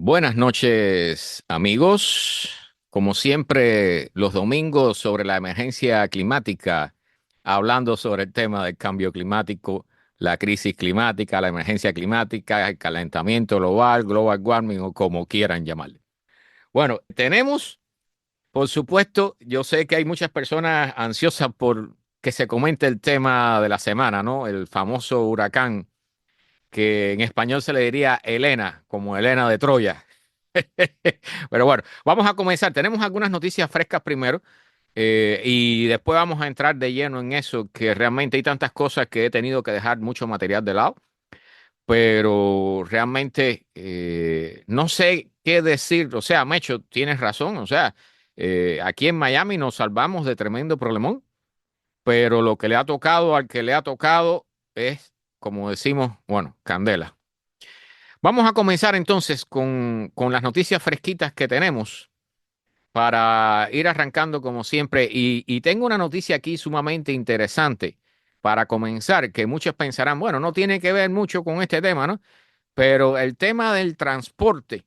Buenas noches, amigos. Como siempre, los domingos sobre la emergencia climática, hablando sobre el tema del cambio climático, la crisis climática, la emergencia climática, el calentamiento global, global warming o como quieran llamarle. Bueno, tenemos, por supuesto, yo sé que hay muchas personas ansiosas por que se comente el tema de la semana, ¿no? El famoso huracán que en español se le diría Helena, como Helena de Troya. Pero bueno, vamos a comenzar. Tenemos algunas noticias frescas primero y después vamos a entrar de lleno en eso, que realmente hay tantas cosas que he tenido que dejar mucho material de lado, pero realmente no sé qué decir. O sea, Mecho, tienes razón. O sea, aquí en Miami nos salvamos de tremendo problemón, pero lo que le ha tocado al que le ha tocado es, como decimos, bueno, candela. Vamos a comenzar entonces con las noticias fresquitas que tenemos para ir arrancando como siempre. Y tengo una noticia aquí sumamente interesante para comenzar, que muchos pensarán, bueno, no tiene que ver mucho con este tema, ¿no? Pero el tema del transporte,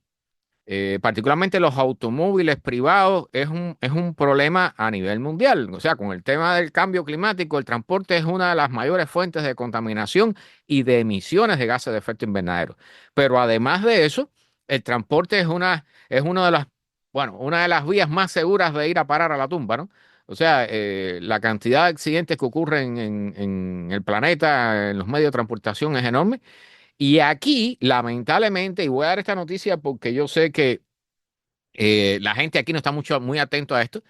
particularmente los automóviles privados, es un problema a nivel mundial. O sea, con el tema del cambio climático, el transporte es una de las mayores fuentes de contaminación y de emisiones de gases de efecto invernadero. Pero además de eso, el transporte es una de las, bueno, una de las vías más seguras de ir a parar a la tumba, ¿no? O sea, la cantidad de accidentes que ocurren en el planeta, en los medios de transportación es enorme. Y aquí, lamentablemente, y voy a dar esta noticia porque yo sé que la gente aquí no está muy atento a esto,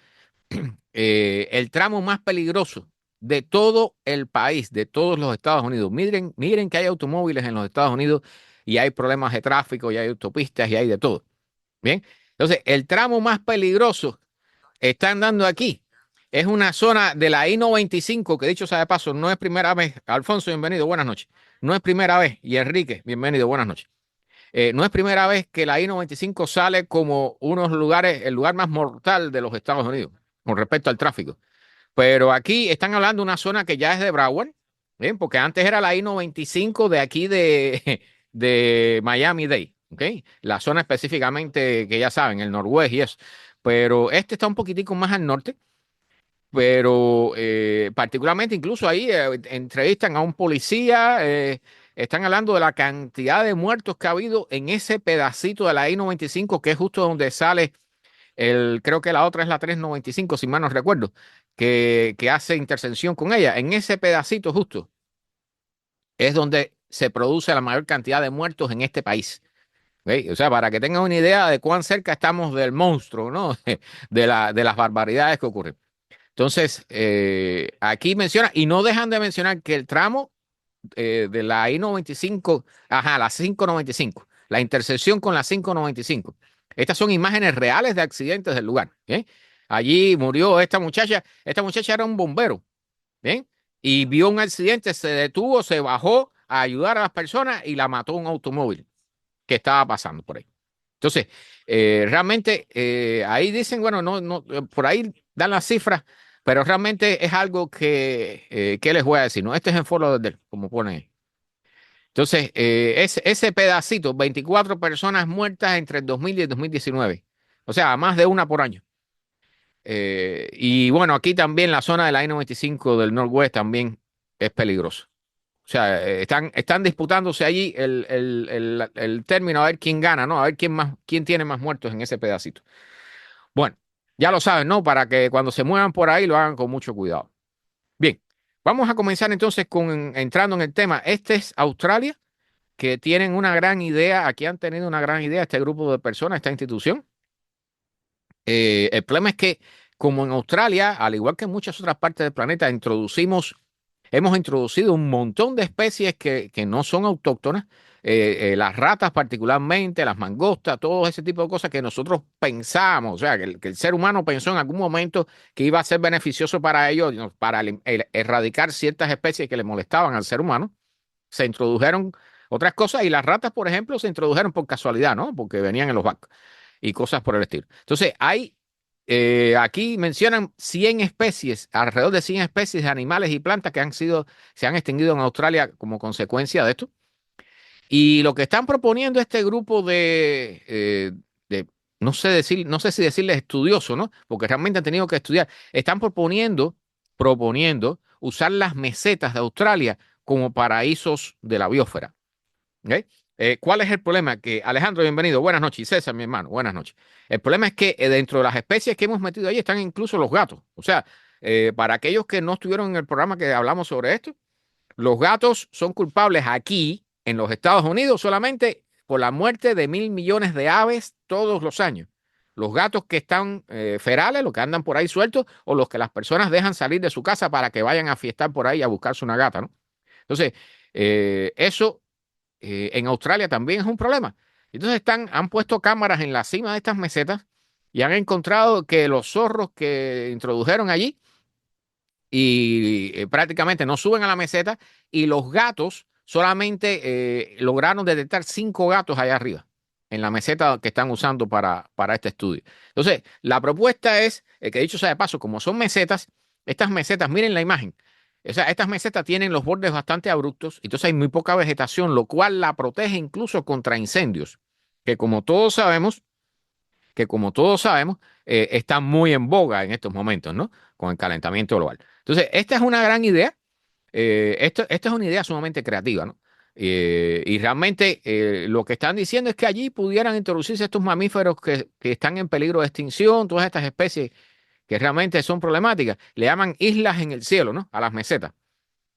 el tramo más peligroso de todo el país, de todos los Estados Unidos. Miren que hay automóviles en los Estados Unidos y hay problemas de tráfico y hay autopistas y hay de todo. Bien, entonces el tramo más peligroso están dando aquí. Es una zona de la I-95 que dicho sea de paso, no es primera vez. Alfonso, bienvenido, buenas noches. No es primera vez. Y Enrique, bienvenido, buenas noches. No es primera vez que la I-95 sale como unos lugares, el lugar más mortal de los Estados Unidos con respecto al tráfico. Pero aquí están hablando de una zona que ya es de Broward, ¿bien? Porque antes era la I-95 de aquí de Miami-Dade, ¿ok? La zona específicamente que ya saben, el Norwest y eso. Pero este está un poquitico más al norte, pero particularmente incluso ahí entrevistan a un policía, están hablando de la cantidad de muertos que ha habido en ese pedacito de la I-95, que es justo donde sale creo que la otra es la 395 si mal no recuerdo, que hace intersección con ella. En ese pedacito justo es donde se produce la mayor cantidad de muertos en este país. ¿Ok? O sea, para que tengan una idea de cuán cerca estamos del monstruo, ¿no? De las barbaridades que ocurren. Entonces, aquí menciona, y no dejan de mencionar que el tramo de la I-95, ajá, la 595, la intersección con la 595. Estas son imágenes reales de accidentes del lugar. ¿Bien? Allí murió esta muchacha era un bombero, ¿bien? Y vio un accidente, se detuvo, se bajó a ayudar a las personas y la mató un automóvil que estaba pasando por ahí. Entonces, realmente ahí dicen, bueno, por ahí dan las cifras, pero realmente es algo ¿qué les voy a decir? No, este es en follow de él, como pone ahí. Entonces, ese pedacito, 24 personas muertas entre el 2000 y el 2019. O sea, más de una por año. Y bueno, aquí también la zona de la I-95 del Northwest también es peligroso. O sea, están disputándose allí el término a ver quién gana, ¿no? A ver quién tiene más muertos en ese pedacito. Bueno, ya lo saben, ¿no? Para que cuando se muevan por ahí lo hagan con mucho cuidado. Bien, vamos a comenzar entonces entrando en el tema. Este es Australia, que tienen una gran idea, aquí han tenido una gran idea este grupo de personas, esta institución. El problema es que, como en Australia, al igual que en muchas otras partes del planeta, hemos introducido un montón de especies que no son autóctonas, las ratas particularmente, las mangostas, todo ese tipo de cosas que nosotros pensamos, o sea, que el ser humano pensó en algún momento que iba a ser beneficioso para ellos, ¿no? Para erradicar ciertas especies que le molestaban al ser humano. Se introdujeron otras cosas y las ratas, por ejemplo, se introdujeron por casualidad, ¿no? Porque venían en los barcos y cosas por el estilo. Entonces, aquí mencionan 100 especies, alrededor de 100 especies de animales y plantas que se han extinguido en Australia como consecuencia de esto. Y lo que están proponiendo este grupo no sé decir, no sé si decirles estudioso, ¿no? Porque realmente han tenido que estudiar. Están proponiendo usar las mesetas de Australia como paraísos de la biosfera. ¿Ok? ¿Cuál es el problema? Que Alejandro, bienvenido. Buenas noches. Y César, mi hermano, buenas noches. El problema es que dentro de las especies que hemos metido ahí están incluso los gatos. O sea, para aquellos que no estuvieron en el programa que hablamos sobre esto, los gatos son culpables aquí, en los Estados Unidos, solamente por la muerte de 1.000 millones de aves todos los años. Los gatos que están ferales, los que andan por ahí sueltos, o los que las personas dejan salir de su casa para que vayan a fiestar por ahí a buscarse una gata, ¿no? Entonces, eso en Australia también es un problema. Entonces han puesto cámaras en la cima de estas mesetas y han encontrado que los zorros que introdujeron allí y prácticamente no suben a la meseta y los gatos solamente lograron detectar 5 gatos allá arriba en la meseta que están usando para este estudio. Entonces, la propuesta es, que dicho sea de paso, como son mesetas, estas mesetas, miren la imagen, o sea, estas mesetas tienen los bordes bastante abruptos, entonces hay muy poca vegetación, lo cual la protege incluso contra incendios, que como todos sabemos, está muy en boga en estos momentos, ¿no? Con el calentamiento global. Entonces, esta es una gran idea. Esta es una idea sumamente creativa, ¿no? Y realmente lo que están diciendo es que allí pudieran introducirse estos mamíferos que están en peligro de extinción, todas estas especies que realmente son problemáticas. Le llaman islas en el cielo, ¿no? A las mesetas.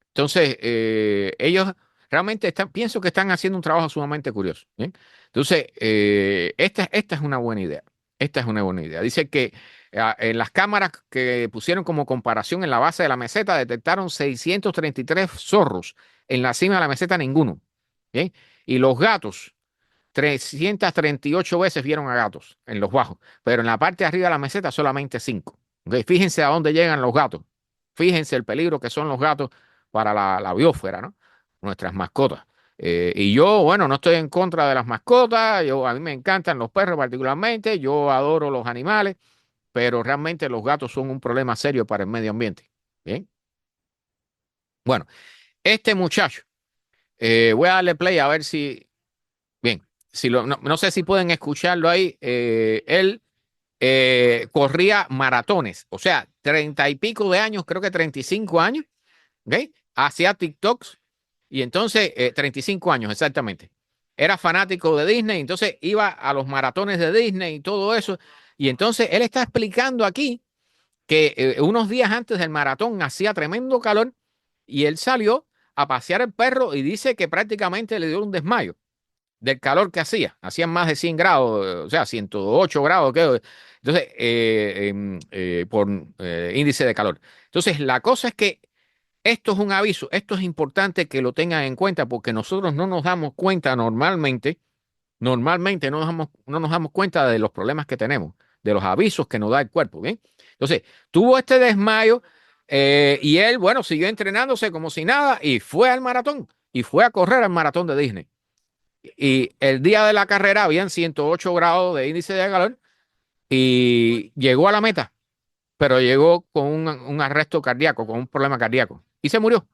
Entonces, ellos realmente pienso que están haciendo un trabajo sumamente curioso. ¿Bien? Entonces, esta es una buena idea. Esta es una buena idea. Dice que en las cámaras que pusieron como comparación en la base de la meseta detectaron 633 zorros. En la cima de la meseta ninguno. ¿Bien? Y los gatos, 338 veces vieron a gatos en los bajos, pero en la parte de arriba de la meseta solamente 5. ¿Ok? Fíjense a dónde llegan los gatos. Fíjense el peligro que son los gatos para la biosfera, ¿no? Nuestras mascotas. Y yo, bueno, no estoy en contra de las mascotas, a mí me encantan los perros particularmente, yo adoro los animales, pero realmente los gatos son un problema serio para el medio ambiente. Bien, bueno, este muchacho, voy a darle play a ver si, bien, si no sé si pueden escucharlo ahí, él corría maratones, o sea, 30 y pico de años, creo que 35 años, ¿ok? Hacía TikToks y entonces, 35 años exactamente. Era fanático de Disney, entonces iba a los maratones de Disney y todo eso. Y entonces él está explicando aquí que unos días antes del maratón hacía tremendo calor y él salió a pasear el perro y dice que prácticamente le dio un desmayo del calor que hacía. Hacían más de 100 grados, o sea, 108 grados, creo. Entonces, por índice de calor. Entonces, la cosa es que esto es un aviso, esto es importante que lo tengan en cuenta porque nosotros no nos damos cuenta normalmente no nos damos cuenta de los problemas que tenemos, de los avisos que nos da el cuerpo, ¿bien? Entonces, tuvo este desmayo y él, bueno, siguió entrenándose como si nada y fue al maratón y fue a correr al maratón de Disney. Y el día de la carrera habían 108 grados de índice de calor y llegó a la meta, pero llegó con un arresto cardíaco, con un problema cardíaco y se murió.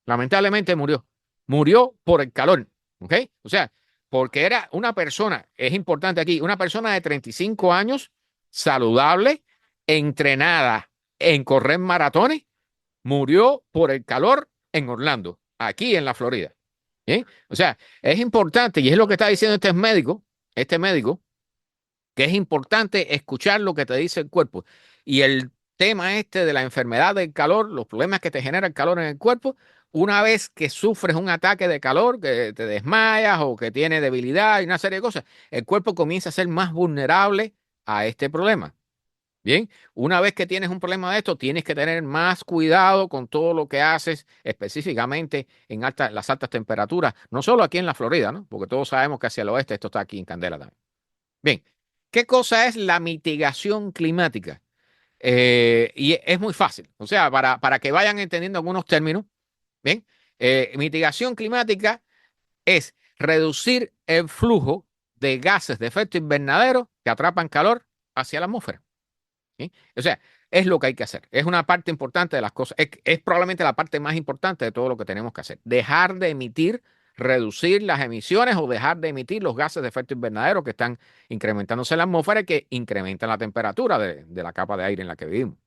Lamentablemente murió. Murió por el calor. ¿Ok? O sea, porque era una persona, es importante aquí, una persona de 35 años, saludable, entrenada en correr maratones, murió por el calor en Orlando, aquí en la Florida. ¿Bien? O sea, es importante, y es lo que está diciendo este médico, que es importante escuchar lo que te dice el cuerpo. Y el tema este de la enfermedad del calor, los problemas que te genera el calor en el cuerpo, una vez que sufres un ataque de calor, que te desmayas o que tienes debilidad y una serie de cosas, el cuerpo comienza a ser más vulnerable a este problema. Bien, una vez que tienes un problema de esto, tienes que tener más cuidado con todo lo que haces, específicamente en las altas temperaturas, no solo aquí en la Florida, ¿no? Porque todos sabemos que hacia el oeste esto está aquí en candela también. Bien, ¿qué cosa es la mitigación climática? Y es muy fácil, o sea, para que vayan entendiendo algunos términos, bien, mitigación climática es reducir el flujo de gases de efecto invernadero que atrapan calor hacia la atmósfera. ¿Sí? O sea, es lo que hay que hacer. Es una parte importante de las cosas. Es probablemente la parte más importante de todo lo que tenemos que hacer. Dejar de emitir reducir las emisiones o dejar de emitir los gases de efecto invernadero que están incrementándose en la atmósfera y que incrementan la temperatura de la capa de aire en la que vivimos.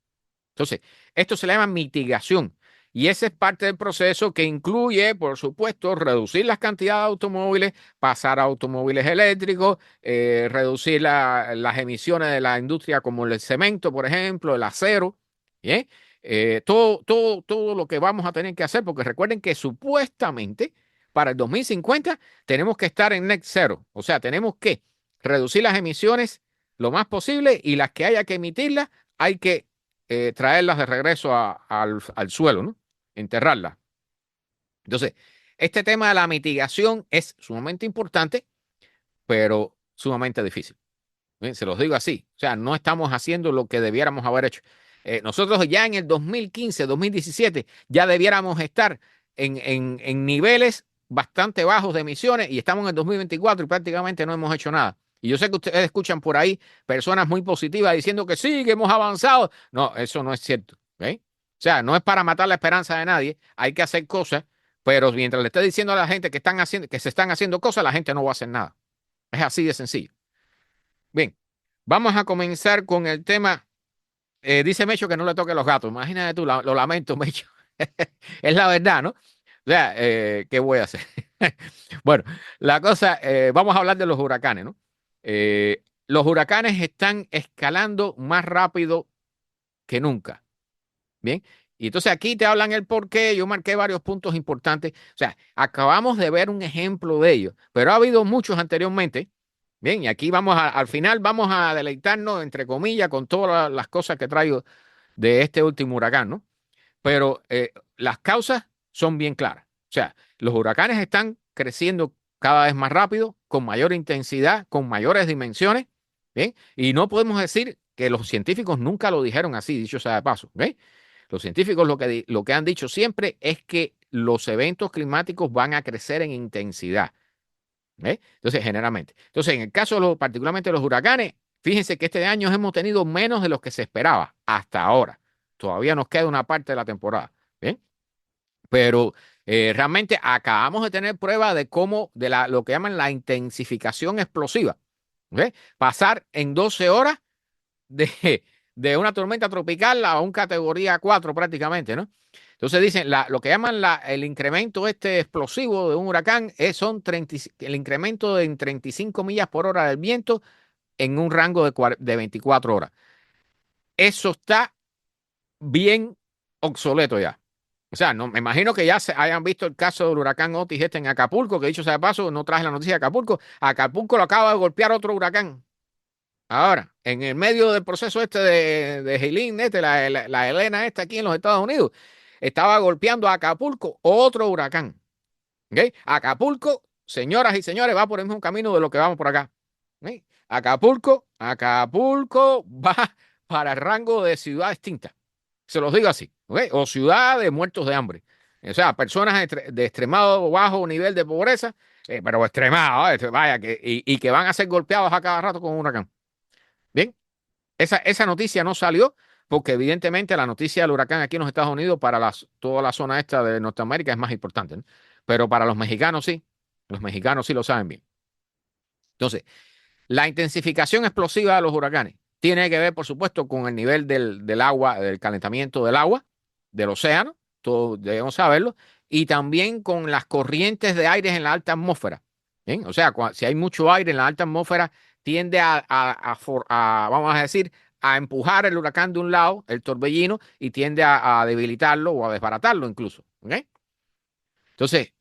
Entonces, esto se le llama mitigación. Y ese es parte del proceso que incluye, por supuesto, reducir las cantidades de automóviles, pasar a automóviles eléctricos, reducir las emisiones de la industria como el cemento, por ejemplo, el acero. ¿Bien? Todo lo que vamos a tener que hacer, porque recuerden que supuestamente para el 2050 tenemos que estar en net zero. O sea, tenemos que reducir las emisiones lo más posible y las que haya que emitirlas hay que traerlas de regreso al suelo, ¿no? Enterrarlas. Entonces, este tema de la mitigación es sumamente importante, pero sumamente difícil. Bien, se los digo así. O sea, no estamos haciendo lo que debiéramos haber hecho. Nosotros ya en el 2015, 2017, ya debiéramos estar en niveles bastante bajos de emisiones y estamos en el 2024 y prácticamente no hemos hecho nada. Y yo sé que ustedes escuchan por ahí personas muy positivas diciendo que sí, que hemos avanzado. No, eso no es cierto. ¿Ok? O sea, no es para matar la esperanza de nadie. Hay que hacer cosas, pero mientras le esté diciendo a la gente que se están haciendo cosas, la gente no va a hacer nada. Es así de sencillo. Bien, vamos a comenzar con el tema. Dice Mecho que no le toque los gatos. Imagínate tú, lo lamento, Mecho. Es la verdad, ¿no? O sea, ¿qué voy a hacer? Bueno, la cosa, vamos a hablar de los huracanes, ¿no? Los huracanes están escalando más rápido que nunca. Bien, y entonces aquí te hablan el por qué. Yo marqué varios puntos importantes. O sea, acabamos de ver un ejemplo de ello, pero ha habido muchos anteriormente. Bien, y aquí al final vamos a deleitarnos, entre comillas, con todas las cosas que traigo de este último huracán, ¿no? Pero las causas son bien claras. O sea, los huracanes están creciendo cada vez más rápido, con mayor intensidad, con mayores dimensiones, ¿bien? Y no podemos decir que los científicos nunca lo dijeron así, dicho sea de paso, ¿bien? Los científicos lo que han dicho siempre es que los eventos climáticos van a crecer en intensidad. ¿Eh? Entonces, generalmente. Entonces, en el caso particularmente de los huracanes, fíjense que este año hemos tenido menos de los que se esperaba hasta ahora. Todavía nos queda una parte de la temporada. ¿Bien? Pero realmente acabamos de tener prueba de cómo, lo que llaman la intensificación explosiva. ¿Okay? Pasar en 12 horas de, de una tormenta tropical a un categoría 4 prácticamente, ¿no? Entonces dicen, lo que llaman el incremento este explosivo de un huracán el incremento en 35 millas por hora del viento en un rango de 24 horas. Eso está bien obsoleto ya. O sea, no, me imagino que ya se hayan visto el caso del huracán Otis este en Acapulco, que dicho sea de paso, no traje la noticia de Acapulco. Acapulco lo acaba de golpear otro huracán. Ahora, en el medio del proceso este de Helene, la Elena esta aquí en los Estados Unidos, estaba golpeando a Acapulco otro huracán. ¿Ok? Acapulco, señoras y señores, va por el mismo camino de lo que vamos por acá. ¿Ok? Acapulco va para el rango de ciudad extinta. Se los digo así. ¿Ok? O ciudad de muertos de hambre. O sea, personas de extremado bajo nivel de pobreza, pero extremado, vaya, y que van a ser golpeados a cada rato con un huracán. Bien, esa noticia no salió porque evidentemente la noticia del huracán aquí en los Estados Unidos para toda la zona esta de Norteamérica es más importante, ¿no? Pero para los mexicanos sí lo saben bien. Entonces, la intensificación explosiva de los huracanes tiene que ver, por supuesto, con el nivel del agua, del calentamiento del agua, del océano, todos debemos saberlo, y también con las corrientes de aire en la alta atmósfera. ¿Bien? O sea, si hay mucho aire en la alta atmósfera, tiende vamos a decir, a empujar el huracán de un lado, el torbellino, y tiende a debilitarlo o a desbaratarlo incluso. ¿Ok? Entonces,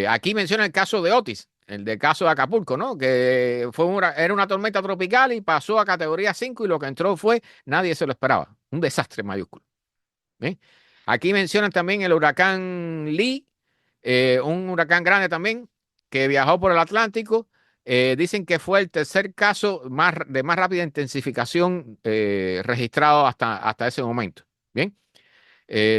aquí menciona el caso de Otis, el del caso de Acapulco, ¿no? Que era una tormenta tropical y pasó a categoría 5 y lo que entró nadie se lo esperaba. Un desastre mayúsculo. ¿Bien? Aquí mencionan también el huracán Lee, un huracán grande también, que viajó por el Atlántico. Dicen que fue el tercer caso de más rápida intensificación registrado hasta ese momento. Bien.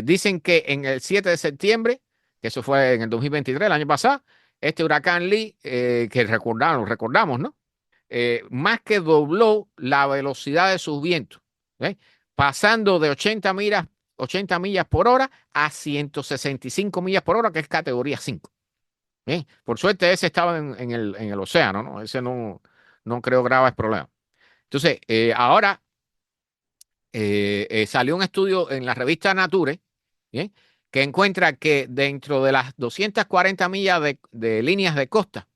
Dicen que en el 7 de septiembre, que eso fue en el 2023, el año pasado, este huracán Lee, que recordamos, ¿no? Más que dobló la velocidad de sus vientos, ¿eh? Pasando de 80 millas por hora a 165 millas por hora, que es categoría 5. Bien, por suerte ese estaba en el océano, ¿no? Ese no creo graves problemas. Entonces, ahora salió un estudio en la revista Nature, ¿bien? Que encuentra que dentro de las 240 millas de líneas de costa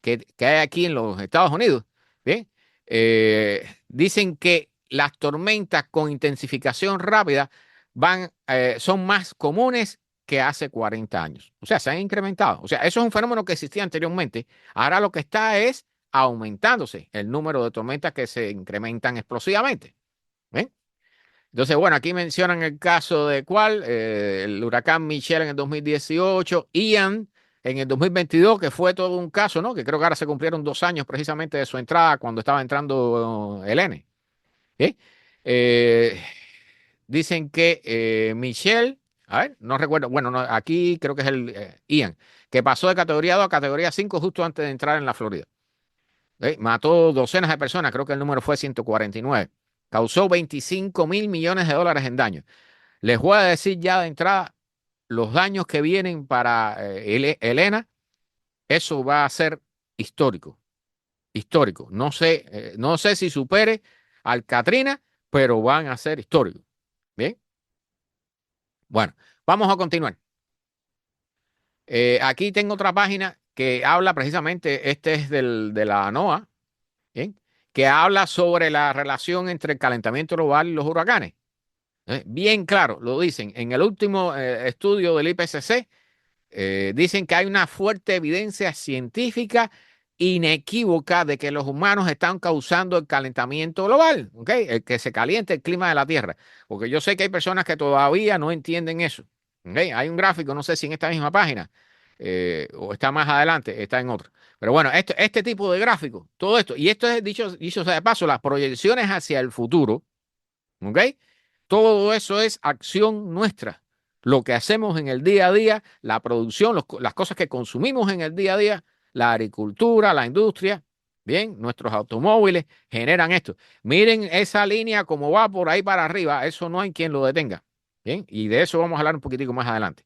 que hay aquí en los Estados Unidos, ¿bien? Dicen que las tormentas con intensificación rápida son más comunes que hace 40 años. O sea, se han incrementado. O sea, eso es un fenómeno que existía anteriormente. Ahora lo que está es aumentándose el número de tormentas que se incrementan explosivamente. ¿Ven? Entonces, bueno, aquí mencionan el caso de cuál, el huracán Michelle en el 2018, Ian en el 2022, que fue todo un caso, ¿no? Que creo que ahora se cumplieron 2 años precisamente de su entrada cuando estaba entrando el N. ¿Sí? Eh, Dicen que Michelle, a ver, no recuerdo, bueno, no, aquí creo que es el Ian, que pasó de categoría 2 a categoría 5 justo antes de entrar en la Florida. Mató docenas de personas, creo que el número fue 149. Causó 25.000 millones de dólares en daños. Les voy a decir ya de entrada los daños que vienen para Elena. Eso va a ser histórico, histórico. No sé si supere al Katrina, pero van a ser históricos. Bien, bueno, vamos a continuar. Aquí tengo otra página que habla precisamente, este es de la NOAA, ¿bien? Que habla sobre la relación entre el calentamiento global y los huracanes. Bien claro, lo dicen. En el último estudio del IPCC, dicen que hay una fuerte evidencia científica inequívoca de que los humanos están causando el calentamiento global, ¿ok? El que se caliente el clima de la Tierra. Porque yo sé que hay personas que todavía no entienden eso. ¿Ok? Hay un gráfico, no sé si en esta misma página o está más adelante, está en otra. Pero bueno, este tipo de gráfico, todo esto, y esto es dicho sea de paso, las proyecciones hacia el futuro, ¿ok? Todo eso es acción nuestra. Lo que hacemos en el día a día, la producción, las cosas que consumimos en el día a día, la agricultura, la industria, bien, nuestros automóviles generan esto. Miren esa línea como va por ahí para arriba, eso no hay quien lo detenga. Bien, y de eso vamos a hablar un poquitico más adelante.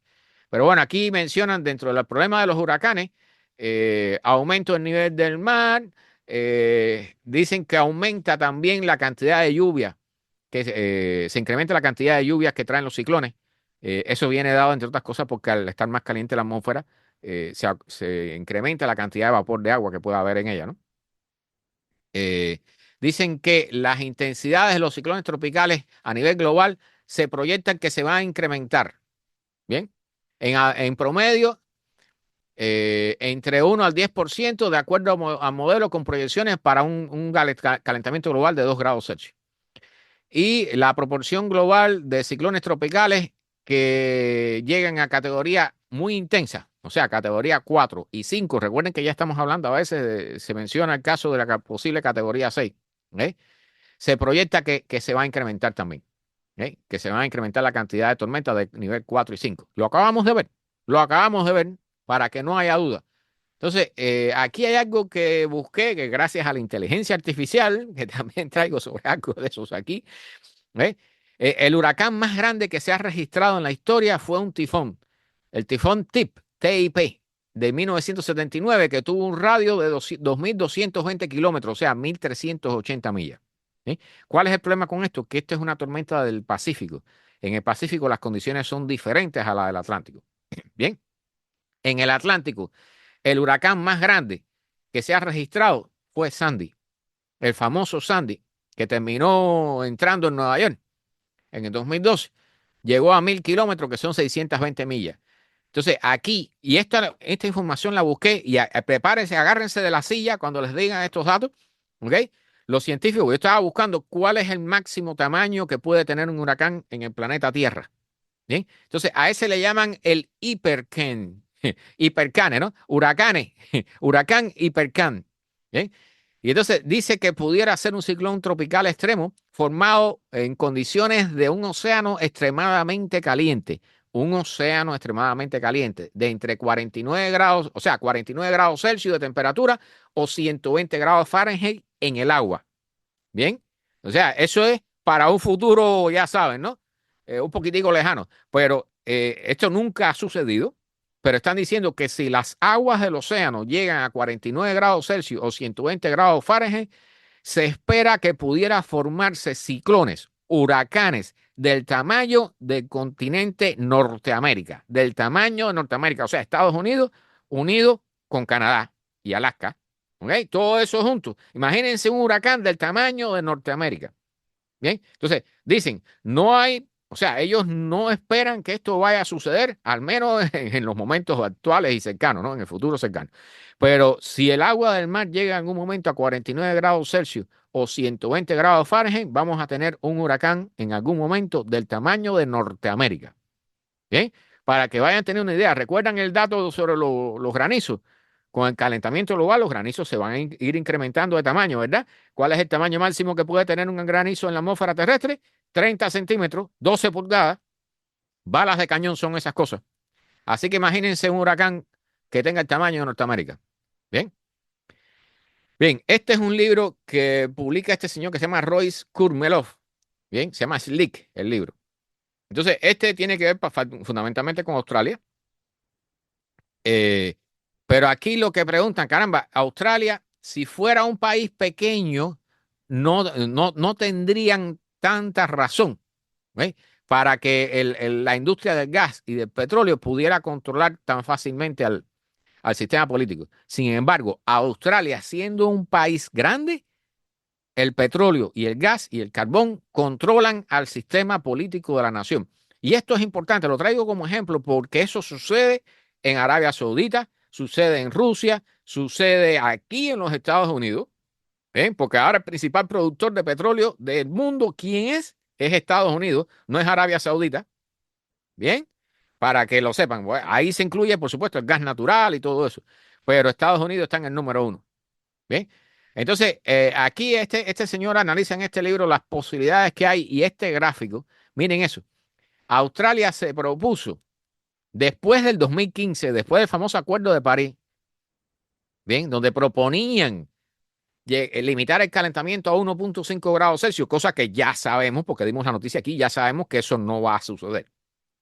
Pero bueno, aquí mencionan dentro del problema de los huracanes, aumento del nivel del mar, dicen que aumenta también la cantidad de lluvia que se incrementa la cantidad de lluvias que traen los ciclones. Eso viene dado, entre otras cosas, porque al estar más caliente la atmósfera, se incrementa la cantidad de vapor de agua que pueda haber en ella, ¿no? Eh, Dicen que las intensidades de los ciclones tropicales a nivel global se proyectan que se van a incrementar. Bien, en promedio, entre 1 al 10% de acuerdo a modelo con proyecciones para un calentamiento global de 2 grados Celsius. Y la proporción global de ciclones tropicales que llegan a categoría muy intensa, o sea, categoría 4 y 5. Recuerden que ya estamos hablando, a veces se menciona el caso de la posible categoría 6. ¿Ok? Se proyecta que se va a incrementar también, ¿ok? Que se va a incrementar la cantidad de tormentas de nivel 4 y 5. Lo acabamos de ver para que no haya duda. Entonces, aquí hay algo que busqué, que gracias a la inteligencia artificial, que también traigo sobre algo de esos aquí, ¿eh? El huracán más grande que se ha registrado en la historia fue un tifón, el tifón TIP, de 1979, que tuvo un radio de 2.220 kilómetros, o sea, 1.380 millas. ¿Sí? ¿Cuál es el problema con esto? Que esto es una tormenta del Pacífico. En el Pacífico las condiciones son diferentes a las del Atlántico. Bien, en el Atlántico, el huracán más grande que se ha registrado fue Sandy, el famoso Sandy, que terminó entrando en Nueva York en el 2012. Llegó a 1.000 kilómetros, que son 620 millas. Entonces, aquí, y esta información la busqué, y prepárense, agárrense de la silla cuando les digan estos datos, ¿ok? Los científicos, yo estaba buscando cuál es el máximo tamaño que puede tener un huracán en el planeta Tierra. ¿Bien? Entonces, a ese le llaman el hipercan, hipercane, ¿no? Huracanes, huracán hipercan. ¿Bien? Y entonces dice que pudiera ser un ciclón tropical extremo formado en condiciones de un océano extremadamente caliente. Un océano extremadamente caliente, de entre 49 grados, o sea, 49 grados Celsius de temperatura o 120 grados Fahrenheit en el agua. ¿Bien? O sea, eso es para un futuro, ya saben, ¿no? Un poquitico lejano. Pero esto nunca ha sucedido. pero están diciendo que si las aguas del océano llegan a 49 grados Celsius o 120 grados Fahrenheit, se espera que pudiera formarse ciclones, huracanes del tamaño del continente Norteamérica, del tamaño de Norteamérica, o sea, Estados Unidos unido con Canadá y Alaska, ¿ok? Todo eso junto. Imagínense un huracán del tamaño de Norteamérica. Bien, entonces dicen, no hay, o sea, ellos no esperan que esto vaya a suceder, al menos en los momentos actuales y cercanos, ¿no? En el futuro cercano. Pero si el agua del mar llega en algún momento a 49 grados Celsius o 120 grados Fahrenheit, vamos a tener un huracán en algún momento del tamaño de Norteamérica. Bien, para que vayan a tener una idea. ¿Recuerdan el dato sobre los granizos? Con el calentamiento global, los granizos se van a ir incrementando de tamaño, ¿verdad? ¿Cuál es el tamaño máximo que puede tener un granizo en la atmósfera terrestre? 30 centímetros, 12 pulgadas. Balas de cañón son esas cosas. Así que imagínense un huracán que tenga el tamaño de Norteamérica. Bien. Bien, este es un libro que publica este señor que se llama Royce Kurmelov. Bien, se llama Slick el libro. Entonces, este tiene que ver fundamentalmente con Australia. Eh, pero aquí lo que preguntan, caramba, Australia, si fuera un país pequeño, no tendrían tanta razón, ¿eh? Para que la industria del gas y del petróleo pudiera controlar tan fácilmente al sistema político. Sin embargo, Australia, siendo un país grande, el petróleo y el gas y el carbón controlan al sistema político de la nación. Y esto es importante, lo traigo como ejemplo porque eso sucede en Arabia Saudita, sucede en Rusia, sucede aquí en los Estados Unidos, ¿eh? Porque ahora el principal productor de petróleo del mundo, ¿quién es? Es Estados Unidos, no es Arabia Saudita, ¿bien? Para que lo sepan. Bueno, ahí se incluye, por supuesto, el gas natural y todo eso, pero Estados Unidos está en el número uno. Bien. Entonces, aquí este señor analiza en este libro las posibilidades que hay y este gráfico, miren eso. Australia se propuso después del 2015, después del famoso Acuerdo de París, bien, donde proponían limitar el calentamiento a 1.5 grados Celsius, cosa que ya sabemos, porque dimos la noticia aquí, ya sabemos que eso no va a suceder.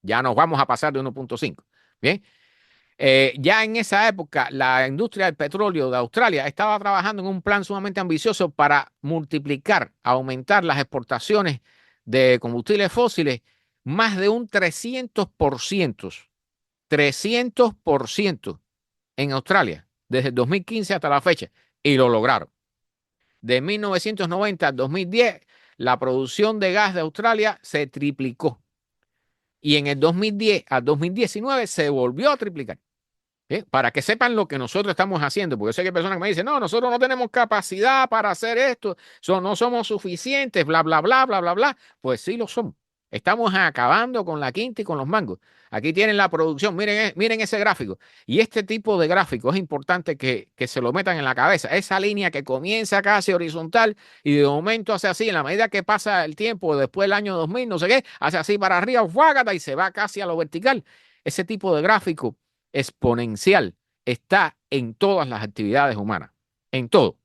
Ya nos vamos a pasar de 1.5. Bien. Ya en esa época, la industria del petróleo de Australia estaba trabajando en un plan sumamente ambicioso para multiplicar, aumentar las exportaciones de combustibles fósiles más de un 300%, 300% en Australia, desde el 2015 hasta la fecha, y lo lograron. De 1990 al 2010, la producción de gas de Australia se triplicó. Y en el 2010 al 2019 se volvió a triplicar. Para que sepan lo que nosotros estamos haciendo, porque yo sé que hay personas que me dicen, no, nosotros no tenemos capacidad para hacer esto, no somos suficientes, bla, bla, bla, bla, bla, bla. Pues sí lo somos. Estamos acabando con la quinta y con los mangos. Aquí tienen la producción, miren ese gráfico. Y este tipo de gráfico es importante que se lo metan en la cabeza. Esa línea que comienza casi horizontal y de momento hace así, en la medida que pasa el tiempo, después del año 2000, no sé qué, hace así para arriba, ¡fuágata! Y se va casi a lo vertical. Ese tipo de gráfico exponencial está en todas las actividades humanas, en todo,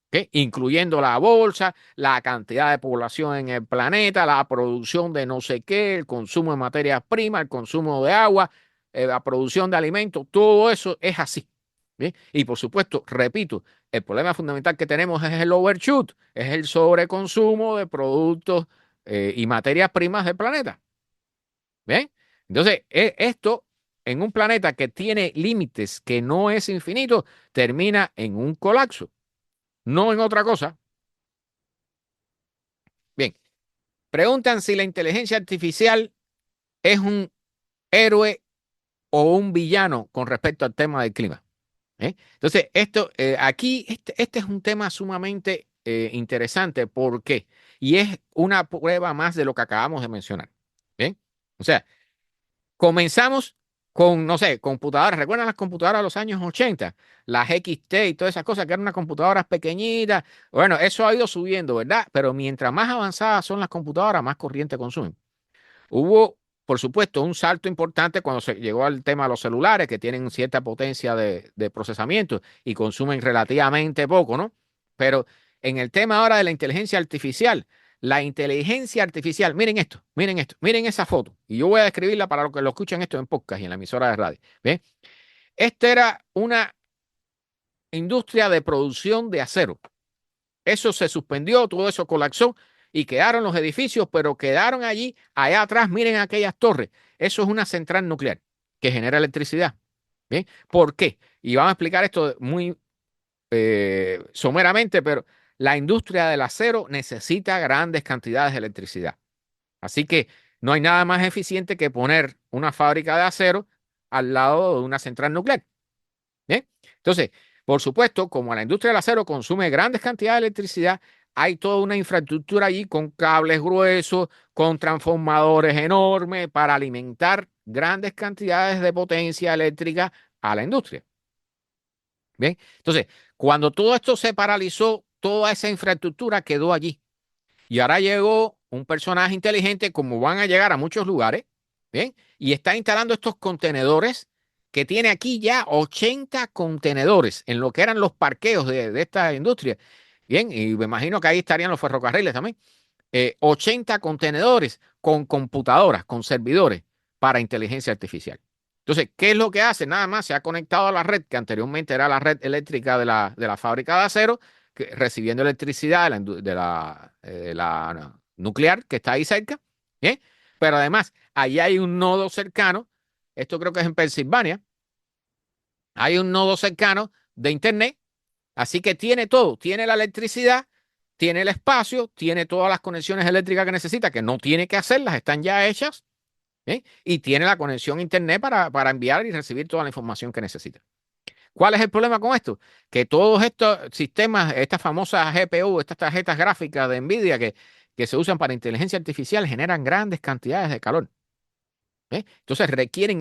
¿okay? Incluyendo la bolsa, la cantidad de población en el planeta, la producción de no sé qué, el consumo de materias primas, el consumo de agua, la producción de alimentos, todo eso es así. ¿Bien? Y por supuesto, repito, el problema fundamental que tenemos es el overshoot, es el sobreconsumo de productos y materias primas del planeta. ¿Bien? Entonces, esto en un planeta que tiene límites, que no es infinito, termina en un colapso, no en otra cosa. Bien, preguntan si la inteligencia artificial es un héroe o un villano con respecto al tema del clima. Entonces, aquí, este es un tema sumamente interesante. ¿Por qué? Y es una prueba más de lo que acabamos de mencionar. ¿Bien? O sea, comenzamos con, no sé, computadoras. ¿Recuerdan las computadoras de los años 80? Las XT y todas esas cosas, que eran unas computadoras pequeñitas. Bueno, eso ha ido subiendo, ¿verdad? Pero mientras más avanzadas son las computadoras, más corriente consumen. Hubo, por supuesto, un salto importante cuando se llegó al tema de los celulares, que tienen cierta potencia de procesamiento y consumen relativamente poco, ¿no? Pero en el tema ahora de la inteligencia artificial, la inteligencia artificial, miren esto, miren esa foto. Y yo voy a describirla para los que lo escuchan esto en podcast y en la emisora de radio. ¿Bien? Esta era una industria de producción de acero. Eso se suspendió, todo eso colapsó y quedaron los edificios, pero quedaron allí, allá atrás, miren aquellas torres. Eso es una central nuclear que genera electricidad. ¿Bien? ¿Por qué? Y vamos a explicar esto muy someramente, pero la industria del acero necesita grandes cantidades de electricidad. Así que no hay nada más eficiente que poner una fábrica de acero al lado de una central nuclear. ¿Bien? Entonces, por supuesto, como la industria del acero consume grandes cantidades de electricidad, hay toda una infraestructura allí con cables gruesos, con transformadores enormes para alimentar grandes cantidades de potencia eléctrica a la industria. Bien, entonces, cuando todo esto se paralizó, toda esa infraestructura quedó allí. Y ahora llegó un personaje inteligente, como van a llegar a muchos lugares, ¿bien? Y está instalando estos contenedores que tiene aquí ya 80 contenedores en lo que eran los parqueos de esta industria. Bien, y me imagino que ahí estarían los ferrocarriles también. 80 contenedores con computadoras, con servidores para inteligencia artificial. Entonces, ¿qué es lo que hace? Nada más se ha conectado a la red, que anteriormente era la red eléctrica de la fábrica de acero, recibiendo electricidad de la nuclear que está ahí cerca. ¿Bien? Pero además, allí hay un nodo cercano, esto creo que es en Pensilvania, hay un nodo cercano de Internet. Así que tiene todo, tiene la electricidad, tiene el espacio, tiene todas las conexiones eléctricas que necesita, que no tiene que hacerlas, están ya hechas, ¿eh? Y tiene la conexión a Internet para enviar y recibir toda la información que necesita. ¿Cuál es el problema con esto? Que todos estos sistemas, estas famosas GPU, estas tarjetas gráficas de NVIDIA que se usan para inteligencia artificial, generan grandes cantidades de calor. Entonces requieren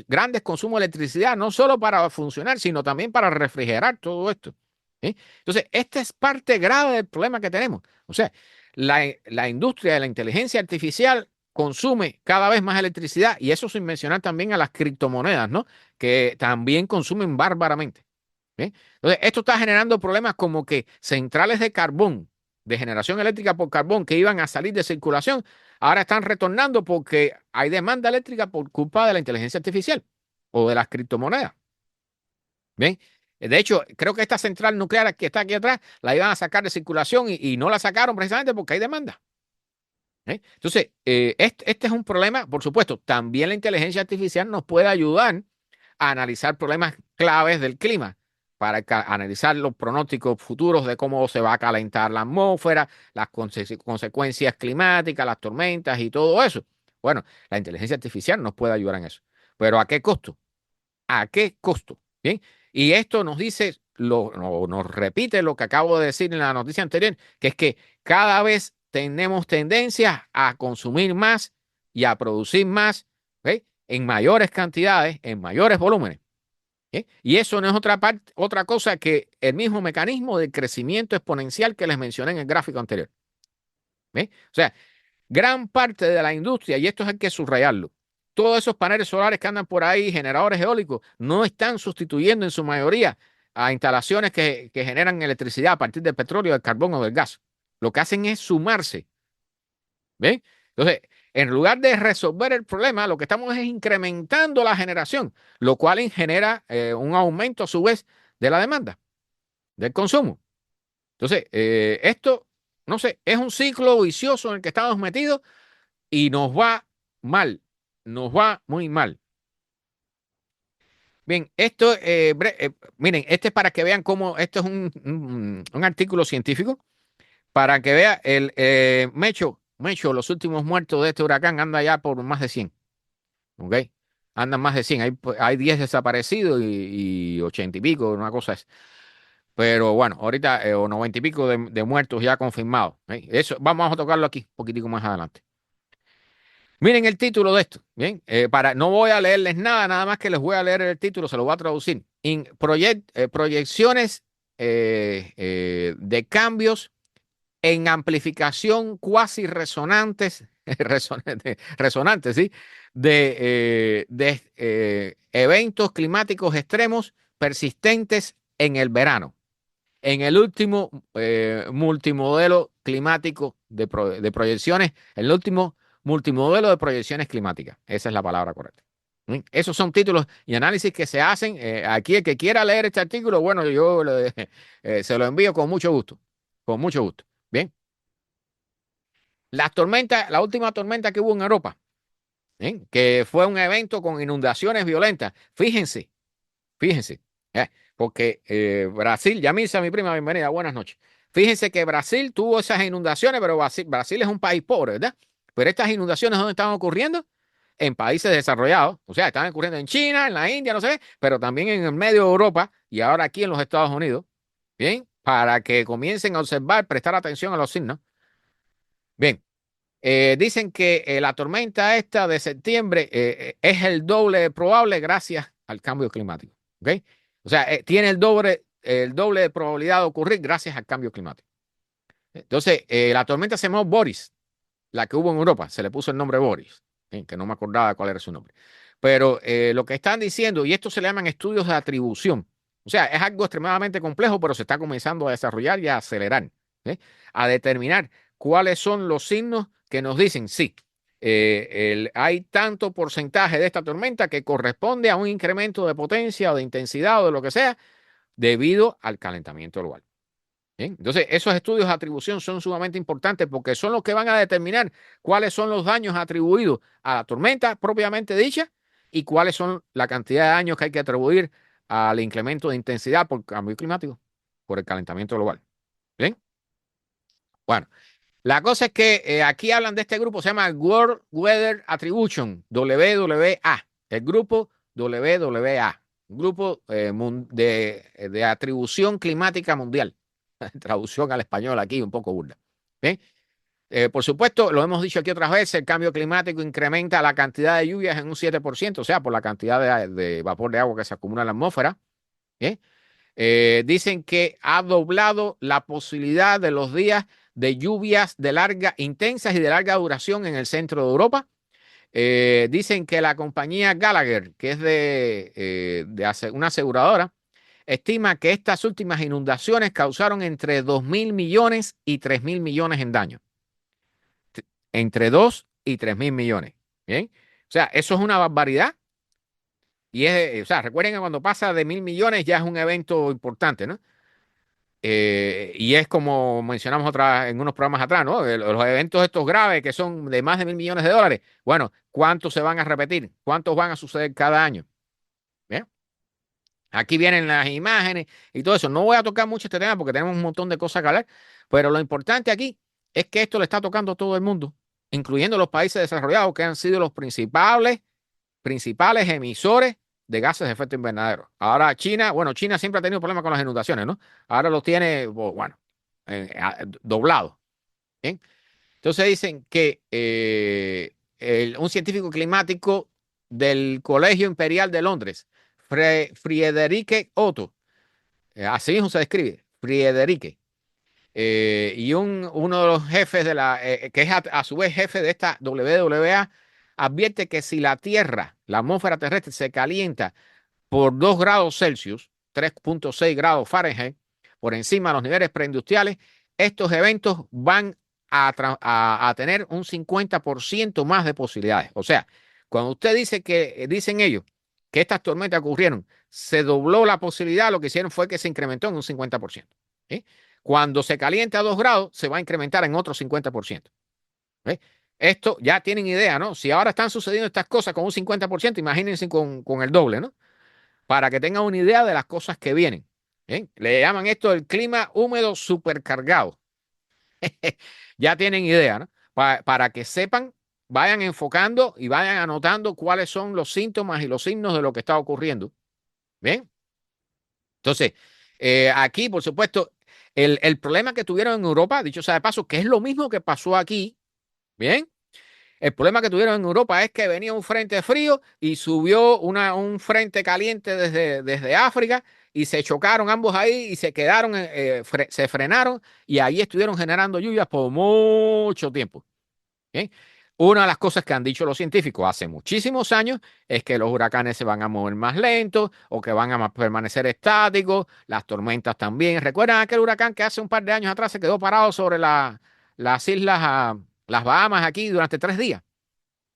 grandes consumos de electricidad, no solo para funcionar, sino también para refrigerar todo esto. Entonces, esta es parte grave del problema que tenemos. O sea, la industria de la inteligencia artificial consume cada vez más electricidad y eso sin mencionar también a las criptomonedas, ¿no? Que también consumen bárbaramente. Entonces, esto está generando problemas como que centrales de carbón, de generación eléctrica por carbón, que iban a salir de circulación, ahora están retornando porque hay demanda eléctrica por culpa de la inteligencia artificial o de las criptomonedas. Bien. De hecho, creo que esta central nuclear que está aquí atrás la iban a sacar de circulación y no la sacaron precisamente porque hay demanda. Entonces, este es un problema, por supuesto, también la inteligencia artificial nos puede ayudar a analizar problemas claves del clima, para analizar los pronósticos futuros de cómo se va a calentar la atmósfera, las consecuencias climáticas, las tormentas y todo eso. Bueno, la inteligencia artificial nos puede ayudar en eso. Pero ¿a qué costo? ¿A qué costo? Bien. Y esto nos dice, nos repite lo que acabo de decir en la noticia anterior, que es que cada vez tenemos tendencia a consumir más y a producir más, ¿ok? En mayores cantidades, en mayores volúmenes. Y eso no es otra cosa que el mismo mecanismo de crecimiento exponencial que les mencioné en el gráfico anterior. O sea, gran parte de la industria, y esto hay que subrayarlo, todos esos paneles solares que andan por ahí, generadores eólicos, no están sustituyendo en su mayoría a instalaciones que generan electricidad a partir del petróleo, del carbón o del gas. Lo que hacen es sumarse. ¿Ven? Entonces, en lugar de resolver el problema, lo que estamos es incrementando la generación, lo cual genera un aumento a su vez de la demanda, del consumo. Entonces, esto, no sé, es un ciclo vicioso en el que estamos metidos y nos va mal, nos va muy mal. Bien, esto, miren, este es para que vean cómo, esto es un artículo científico, para que vea Mecho, los últimos muertos de este huracán anda ya por más de 100. ¿Ok? Andan más de 100. Hay 10 desaparecidos y 80 y pico, una cosa es. Pero bueno, ahorita, o 90 y pico de muertos ya confirmados. Eso, vamos a tocarlo aquí, un poquitico más adelante. Miren el título de esto. Bien, no voy a leerles nada más que les voy a leer el título, se lo voy a traducir. Proyecciones de cambios en amplificación cuasi resonantes, resonantes, ¿sí? De eventos climáticos extremos persistentes en el verano. en el último multimodelo climático de proyecciones, el último multimodelo de proyecciones climáticas. Esa es la palabra correcta. Esos son títulos y análisis que se hacen. Aquí el que quiera leer este artículo, bueno, yo se lo envío con mucho gusto. Con mucho gusto. Bien. Las tormentas, la última tormenta que hubo en Europa, que fue un evento con inundaciones violentas. Fíjense, porque Brasil, Yamilza, mi prima, bienvenida, buenas noches. Fíjense que Brasil tuvo esas inundaciones, pero Brasil es un país pobre, ¿verdad? Pero estas inundaciones, ¿dónde estaban ocurriendo? En países desarrollados, o sea, estaban ocurriendo en China, en la India, no sé, pero también en el medio de Europa y ahora aquí en los Estados Unidos, ¿bien? Para que comiencen a observar, prestar atención a los signos. Bien, dicen que la tormenta esta de septiembre es el doble de probable gracias al cambio climático. ¿Ok? O sea, tiene el doble de probabilidad de ocurrir gracias al cambio climático. Entonces, la tormenta se llamó Boris, la que hubo en Europa, se le puso el nombre Boris, que no me acordaba cuál era su nombre. Pero lo que están diciendo, y esto se le llaman estudios de atribución, o sea, es algo extremadamente complejo, pero se está comenzando a desarrollar y a acelerar, a determinar cuáles son los signos que nos dicen, sí, hay tanto porcentaje de esta tormenta que corresponde a un incremento de potencia o de intensidad o de lo que sea debido al calentamiento global. Bien, entonces, esos estudios de atribución son sumamente importantes porque son los que van a determinar cuáles son los daños atribuidos a la tormenta propiamente dicha y cuáles son la cantidad de daños que hay que atribuir al incremento de intensidad por cambio climático, por el calentamiento global. Bien, bueno, la cosa es que aquí hablan de este grupo, se llama World Weather Attribution, WWA, el grupo WWA, un grupo de atribución climática mundial. Traducción al español aquí un poco burda. ¿Bien? Por supuesto, lo hemos dicho aquí otras veces, el cambio climático incrementa la cantidad de lluvias en un 7%, o sea, por la cantidad de vapor de agua que se acumula en la atmósfera. ¿Bien? Dicen que ha doblado la posibilidad de los días de lluvias de larga, intensas y de larga duración en el centro de Europa. Dicen que la compañía Gallagher, que es de una aseguradora, estima que estas últimas inundaciones causaron entre 2.000 millones y 3.000 millones en daño. Entre 2 y 3.000 millones. ¿Bien? O sea, eso es una barbaridad. Y o sea, recuerden que cuando pasa de 1.000 millones ya es un evento importante, ¿no? Y es como mencionamos en unos programas atrás, ¿no? Los eventos estos graves que son de más de 1.000 millones de dólares. Bueno, ¿cuántos se van a repetir? ¿Cuántos van a suceder cada año? ¿Bien? Aquí vienen las imágenes y todo eso. No voy a tocar mucho este tema porque tenemos un montón de cosas que hablar, pero lo importante aquí es que esto le está tocando a todo el mundo, incluyendo los países desarrollados que han sido los principales emisores de gases de efecto invernadero. Ahora China, bueno, China siempre ha tenido problemas con las inundaciones, ¿no? Ahora los tiene, bueno, doblados. ¿Bien? Entonces dicen que un científico climático del Colegio Imperial de Londres, Friederike Otto, así mismo se describe, Friederike, y uno de los jefes que es a su vez jefe de esta WWA, advierte que si la Tierra, la atmósfera terrestre, se calienta por 2 grados Celsius, 3.6 grados Fahrenheit, por encima de los niveles preindustriales, estos eventos van a tener un 50% más de posibilidades. O sea, cuando usted dice que, dicen ellos, que estas tormentas ocurrieron, se dobló la posibilidad, lo que hicieron fue que se incrementó en un 50%. ¿Sí? Cuando se calienta a 2 grados, se va a incrementar en otro 50%. ¿Sí? Esto ya tienen idea, ¿no? Si ahora están sucediendo estas cosas con un 50%, imagínense con el doble, ¿no? Para que tengan una idea de las cosas que vienen. ¿Bien? Le llaman esto el clima húmedo supercargado. Ya tienen idea, ¿no? Para que sepan, vayan enfocando y vayan anotando cuáles son los síntomas y los signos de lo que está ocurriendo. Bien. Entonces, aquí, por supuesto, el problema que tuvieron en Europa, dicho sea de paso, que es lo mismo que pasó aquí, bien. El problema que tuvieron en Europa es que venía un frente frío y subió un frente caliente desde África y se chocaron ambos ahí y se quedaron, se frenaron y ahí estuvieron generando lluvias por mucho tiempo. ¿Bien? Una de las cosas que han dicho los científicos hace muchísimos años es que los huracanes se van a mover más lentos o que van a permanecer estáticos, las tormentas también. ¿Recuerdan aquel huracán que hace un par de años atrás se quedó parado sobre las islas, las Bahamas aquí durante 3 días?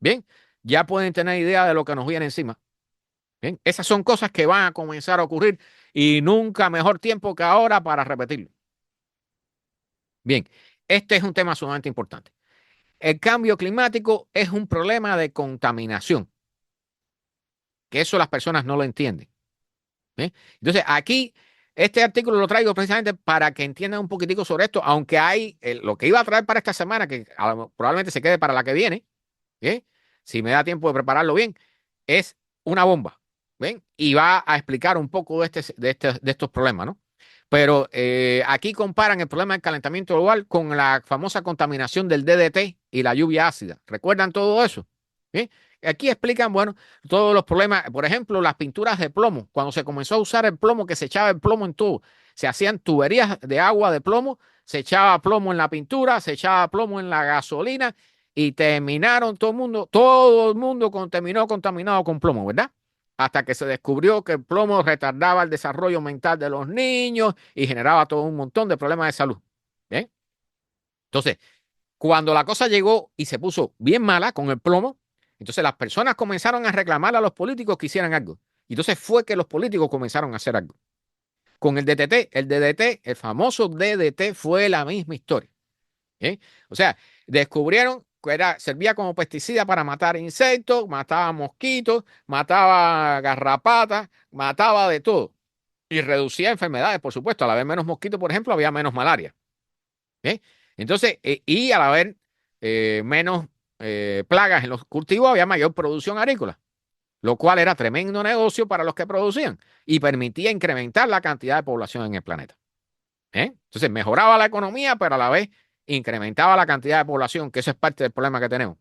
Bien, ya pueden tener idea de lo que nos viene encima. Bien, esas son cosas que van a comenzar a ocurrir y nunca mejor tiempo que ahora para repetirlo. Bien, este es un tema sumamente importante. El cambio climático es un problema de contaminación, que eso las personas no lo entienden. ¿Bien? Entonces, aquí, este artículo lo traigo precisamente para que entiendan un poquitico sobre esto, aunque hay lo que iba a traer para esta semana, que probablemente se quede para la que viene, ¿bien? Si me da tiempo de prepararlo bien, es una bomba. ¿Ven? Y va a explicar un poco de estos problemas, ¿no? Pero aquí comparan el problema del calentamiento global con la famosa contaminación del DDT y la lluvia ácida. ¿Recuerdan todo eso? ¿Sí? Aquí explican, bueno, todos los problemas. Por ejemplo, las pinturas de plomo. Cuando se comenzó a usar el plomo, que se echaba el plomo en todo. Se hacían tuberías de agua de plomo, se echaba plomo en la pintura, se echaba plomo en la gasolina y terminaron todo el mundo terminó contaminado con plomo, ¿verdad? Hasta que se descubrió que el plomo retardaba el desarrollo mental de los niños y generaba todo un montón de problemas de salud. ¿Bien? Entonces, cuando la cosa llegó y se puso bien mala con el plomo, entonces las personas comenzaron a reclamar a los políticos que hicieran algo. Y entonces fue que los políticos comenzaron a hacer algo. Con el DDT, el famoso DDT fue la misma historia. ¿Eh? O sea, descubrieron que servía como pesticida para matar insectos, mataba mosquitos, mataba garrapatas, mataba de todo. Y reducía enfermedades, por supuesto. Al haber menos mosquitos, por ejemplo, había menos malaria. ¿Eh? Entonces, y al haber menos plagas en los cultivos, había mayor producción agrícola, lo cual era tremendo negocio para los que producían y permitía incrementar la cantidad de población en el planeta. Entonces mejoraba la economía, pero a la vez incrementaba la cantidad de población, que eso es parte del problema que tenemos.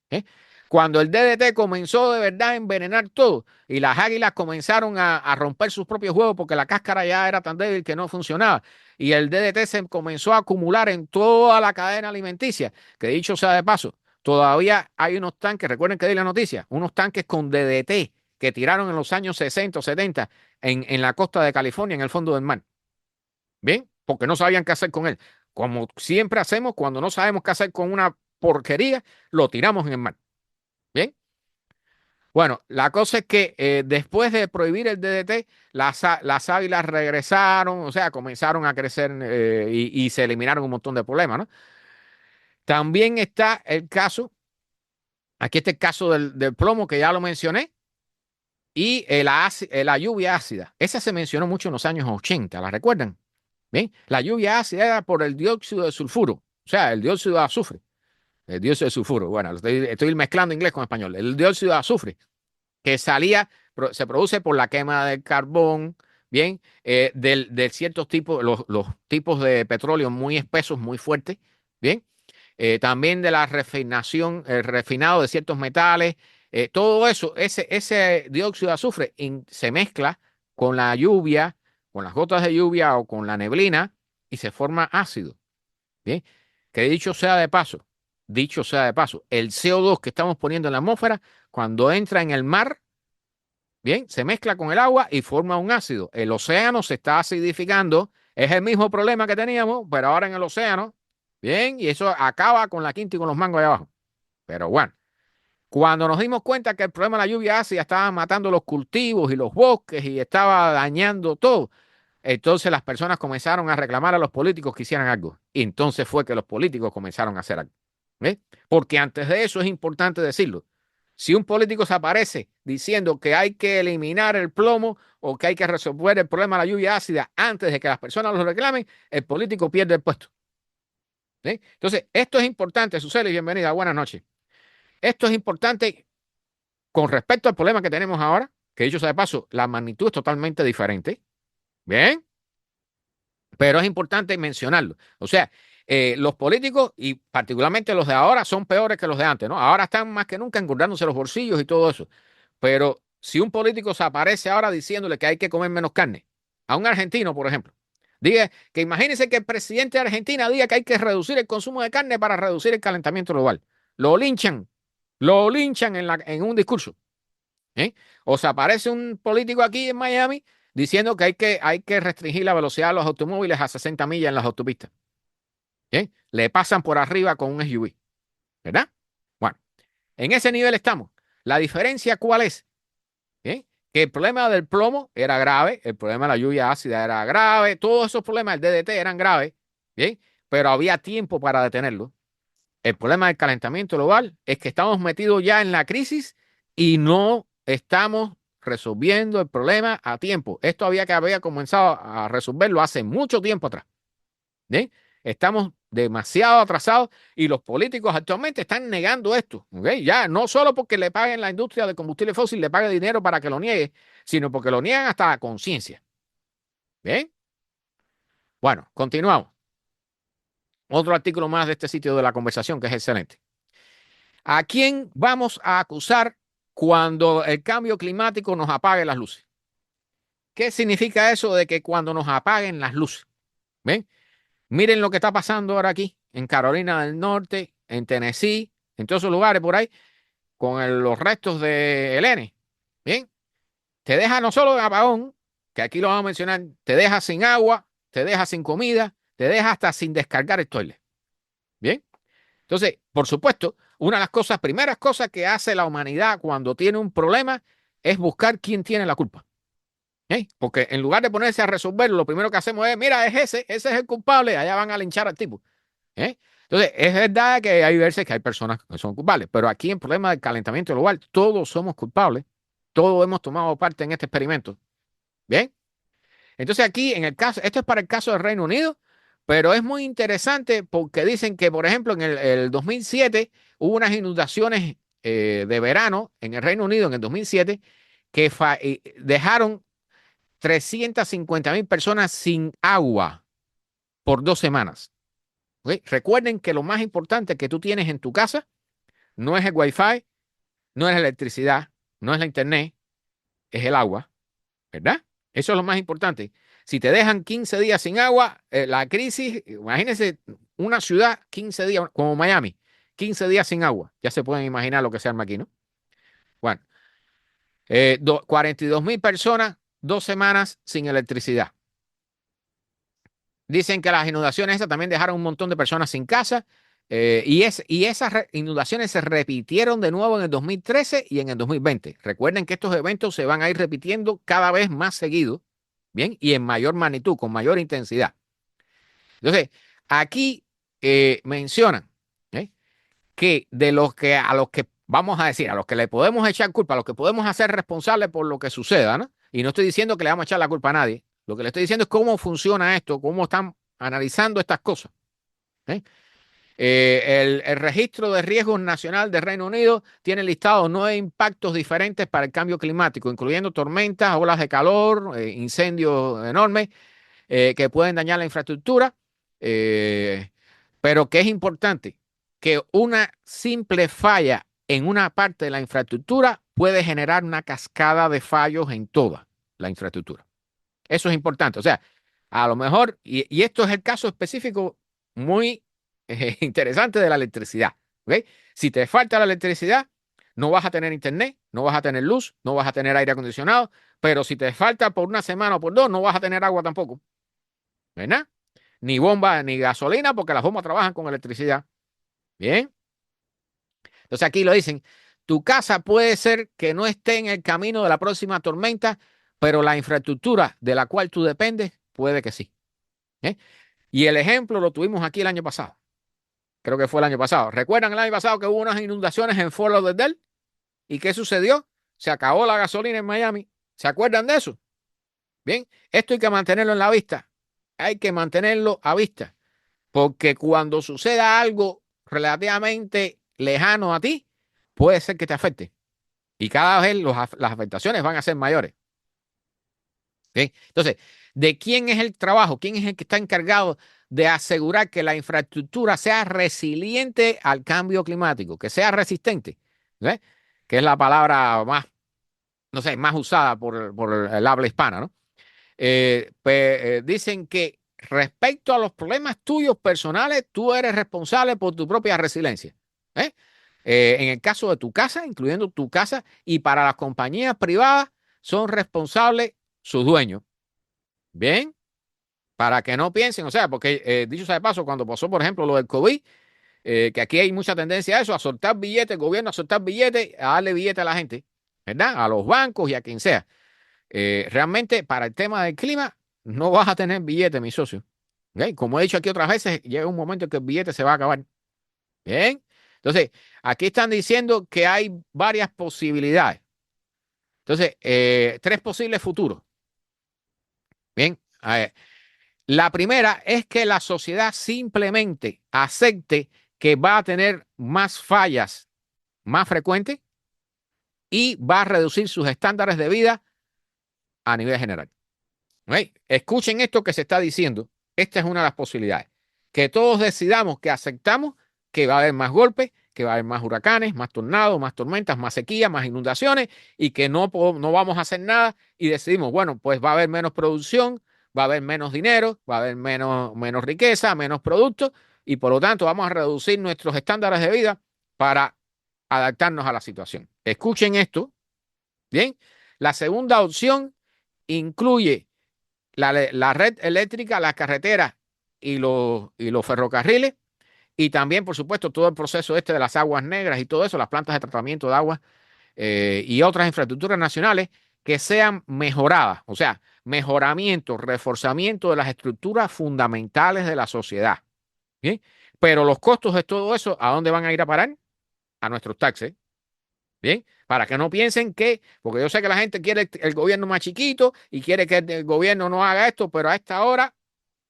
¿Eh? Cuando el DDT comenzó de verdad a envenenar todo y las águilas comenzaron a romper sus propios huevos porque la cáscara ya era tan débil que no funcionaba y el DDT se comenzó a acumular en toda la cadena alimenticia, que dicho sea de paso, todavía hay unos tanques, recuerden que di la noticia, unos tanques con DDT que tiraron en los años 60 o 70 en la costa de California, en el fondo del mar. ¿Bien? Porque no sabían qué hacer con él. Como siempre hacemos, cuando no sabemos qué hacer con una porquería, lo tiramos en el mar. ¿Bien? Bueno, la cosa es que después de prohibir el DDT, las águilas regresaron, o sea, comenzaron a crecer y se eliminaron un montón de problemas, ¿no? También está el caso, aquí está el caso del plomo que ya lo mencioné, y la lluvia ácida. Esa se mencionó mucho en los años 80, ¿la recuerdan? Bien, la lluvia ácida era por el dióxido de sulfuro, o sea, el dióxido de azufre. El dióxido de sulfuro, bueno, estoy mezclando inglés con español. El dióxido de azufre que se produce por la quema del carbón, bien, de ciertos tipos, los tipos de petróleo muy espesos, muy fuertes, bien, también de la refinación, el refinado de ciertos metales, todo eso, ese dióxido de azufre se mezcla con la lluvia, con las gotas de lluvia o con la neblina y se forma ácido, bien, que dicho sea de paso, el CO2 que estamos poniendo en la atmósfera, cuando entra en el mar, bien, se mezcla con el agua y forma un ácido. El océano se está acidificando. Es el mismo problema que teníamos, pero ahora en el océano. Bien, y eso acaba con la quinta y con los mangos de abajo. Pero bueno, cuando nos dimos cuenta que el problema de la lluvia ácida estaba matando los cultivos y los bosques y estaba dañando todo, entonces las personas comenzaron a reclamar a los políticos que hicieran algo. Y entonces fue que los políticos comenzaron a hacer algo. ¿Ves? Porque antes de eso es importante decirlo. Si un político se aparece diciendo que hay que eliminar el plomo o que hay que resolver el problema de la lluvia ácida antes de que las personas lo reclamen, el político pierde el puesto. ¿Sí? Entonces, esto es importante, Suseli, bienvenida, buenas noches. Esto es importante con respecto al problema que tenemos ahora, que dicho sea de paso, la magnitud es totalmente diferente. Bien, pero es importante mencionarlo. O sea, los políticos y particularmente los de ahora son peores que los de antes, ¿no? Ahora están más que nunca engordándose los bolsillos y todo eso. Pero si un político se aparece ahora diciéndole que hay que comer menos carne, a un argentino, por ejemplo, diga que imagínense que el presidente de Argentina diga que hay que reducir el consumo de carne para reducir el calentamiento global. lo linchan en un discurso. ¿Eh? O sea, aparece un político aquí en Miami diciendo que hay que restringir la velocidad de los automóviles a 60 millas en las autopistas. Le pasan por arriba con un SUV, ¿verdad? Bueno, en ese nivel estamos. La diferencia, ¿cuál es? Que el problema del plomo era grave, el problema de la lluvia ácida era grave, todos esos problemas del DDT eran graves, ¿bien? Pero había tiempo para detenerlo. El problema del calentamiento global es que estamos metidos ya en la crisis y no estamos resolviendo el problema a tiempo. Esto había comenzado a resolverlo hace mucho tiempo atrás. ¿Bien? Estamos demasiado atrasados y los políticos actualmente están negando esto. ¿Okay? Ya no solo porque le paguen la industria de combustible fósil, le pague dinero para que lo niegue, sino porque lo niegan hasta la conciencia. ¿Bien? Bueno, continuamos. Otro artículo más de este sitio de la conversación que es excelente. ¿A quién vamos a acusar cuando el cambio climático nos apague las luces? ¿Qué significa eso de que cuando nos apaguen las luces? ¿Ven? Miren lo que está pasando ahora aquí, en Carolina del Norte, en Tennessee, en todos esos lugares por ahí, con los restos de Helene. Bien, te deja no solo de apagón, que aquí lo vamos a mencionar, te deja sin agua, te deja sin comida, te deja hasta sin descargar el toilet. Bien, entonces, por supuesto, una de las primeras cosas que hace la humanidad cuando tiene un problema es buscar quién tiene la culpa. Porque en lugar de ponerse a resolverlo, lo primero que hacemos es, mira, ese es el culpable, allá van a linchar al tipo. Entonces, es verdad que hay veces que hay personas que son culpables, pero aquí en el problema del calentamiento global, todos somos culpables, todos hemos tomado parte en este experimento. Bien, entonces aquí en el caso, esto es para el caso del Reino Unido, pero es muy interesante porque dicen que, por ejemplo, en el 2007 hubo unas inundaciones de verano en el Reino Unido en el 2007 que dejaron 350.000 personas sin agua por 2 semanas. ¿Okay? Recuerden que lo más importante que tú tienes en tu casa no es el Wi-Fi, no es la electricidad, no es la internet, es el agua, ¿verdad? Eso es lo más importante. Si te dejan 15 días sin agua, la crisis, imagínense una ciudad 15 días, como Miami, 15 días sin agua. Ya se pueden imaginar lo que se arma aquí, ¿no? Bueno, 42.000 personas, 2 semanas sin electricidad. Dicen que las inundaciones esas también dejaron un montón de personas sin casa. Y esas inundaciones se repitieron de nuevo en el 2013 y en el 2020. Recuerden que estos eventos se van a ir repitiendo cada vez más seguido, ¿bien? Y en mayor magnitud, con mayor intensidad. Entonces, aquí mencionan que a los que vamos a decir, a los que le podemos echar culpa, a los que podemos hacer responsables por lo que suceda, ¿no? Y no estoy diciendo que le vamos a echar la culpa a nadie. Lo que le estoy diciendo es cómo funciona esto, cómo están analizando estas cosas. ¿Eh? El registro de riesgos nacional del Reino Unido tiene listado 9 impactos diferentes para el cambio climático, incluyendo tormentas, olas de calor, incendios enormes que pueden dañar la infraestructura, pero que es importante que una simple falla en una parte de la infraestructura puede generar una cascada de fallos en toda la infraestructura. Eso es importante. O sea, a lo mejor, y esto es el caso específico muy interesante de la electricidad. ¿Okay? Si te falta la electricidad, no vas a tener internet, no vas a tener luz, no vas a tener aire acondicionado, pero si te falta por una semana o por dos, no vas a tener agua tampoco. ¿Verdad? Ni bomba, ni gasolina, porque las bombas trabajan con electricidad. Bien. Entonces aquí lo dicen, tu casa puede ser que no esté en el camino de la próxima tormenta, pero la infraestructura de la cual tú dependes puede que sí. Y el ejemplo lo tuvimos aquí el año pasado. Creo que fue el año pasado. ¿Recuerdan el año pasado que hubo unas inundaciones en Fort Lauderdale? ¿Y qué sucedió? Se acabó la gasolina en Miami. ¿Se acuerdan de eso? Bien, esto hay que mantenerlo en la vista. Hay que mantenerlo a vista. Porque cuando suceda algo relativamente lejano a ti, puede ser que te afecte. Y cada vez las afectaciones van a ser mayores. ¿Bien? Entonces, ¿de quién es el trabajo? ¿Quién es el que está encargado de asegurar que la infraestructura sea resiliente al cambio climático, que sea resistente? ¿Ves? Que es la palabra más, no sé, más usada por el habla hispana, ¿no? Dicen que respecto a los problemas tuyos personales, tú eres responsable por tu propia resiliencia. ¿Eh? En el caso de tu casa, incluyendo tu casa, y para las compañías privadas, son responsables sus dueños. Bien, para que no piensen, o sea, porque dicho sea de paso, cuando pasó, por ejemplo, lo del COVID, que aquí hay mucha tendencia a eso, a soltar billetes, el gobierno a soltar billetes, a darle billetes a la gente, ¿verdad? A los bancos y a quien sea. Realmente, para el tema del clima, no vas a tener billete, mi socio. ¿Ok? Como he dicho aquí otras veces, llega un momento en que el billete se va a acabar. Bien. Entonces, aquí están diciendo que hay varias posibilidades. Entonces, tres posibles futuros. Bien. La primera es que la sociedad simplemente acepte que va a tener más fallas más frecuentes y va a reducir sus estándares de vida a nivel general. ¿Ok? Escuchen esto que se está diciendo. Esta es una de las posibilidades. Que todos decidamos que aceptamos que va a haber más golpes, que va a haber más huracanes, más tornados, más tormentas, más sequías, más inundaciones y que no vamos a hacer nada y decidimos, bueno, pues va a haber menos producción, va a haber menos dinero, va a haber menos riqueza, menos productos y por lo tanto vamos a reducir nuestros estándares de vida para adaptarnos a la situación. Escuchen esto, ¿bien? La segunda opción incluye la red eléctrica, las carreteras y los ferrocarriles, y también, por supuesto, todo el proceso este de las aguas negras y todo eso, las plantas de tratamiento de agua y otras infraestructuras nacionales que sean mejoradas, o sea, mejoramiento, reforzamiento de las estructuras fundamentales de la sociedad. ¿Bien? Pero los costos de todo eso, ¿a dónde van a ir a parar? A nuestros taxes. Bien, para que no piensen que, porque yo sé que la gente quiere el gobierno más chiquito y quiere que el gobierno no haga esto, pero a esta hora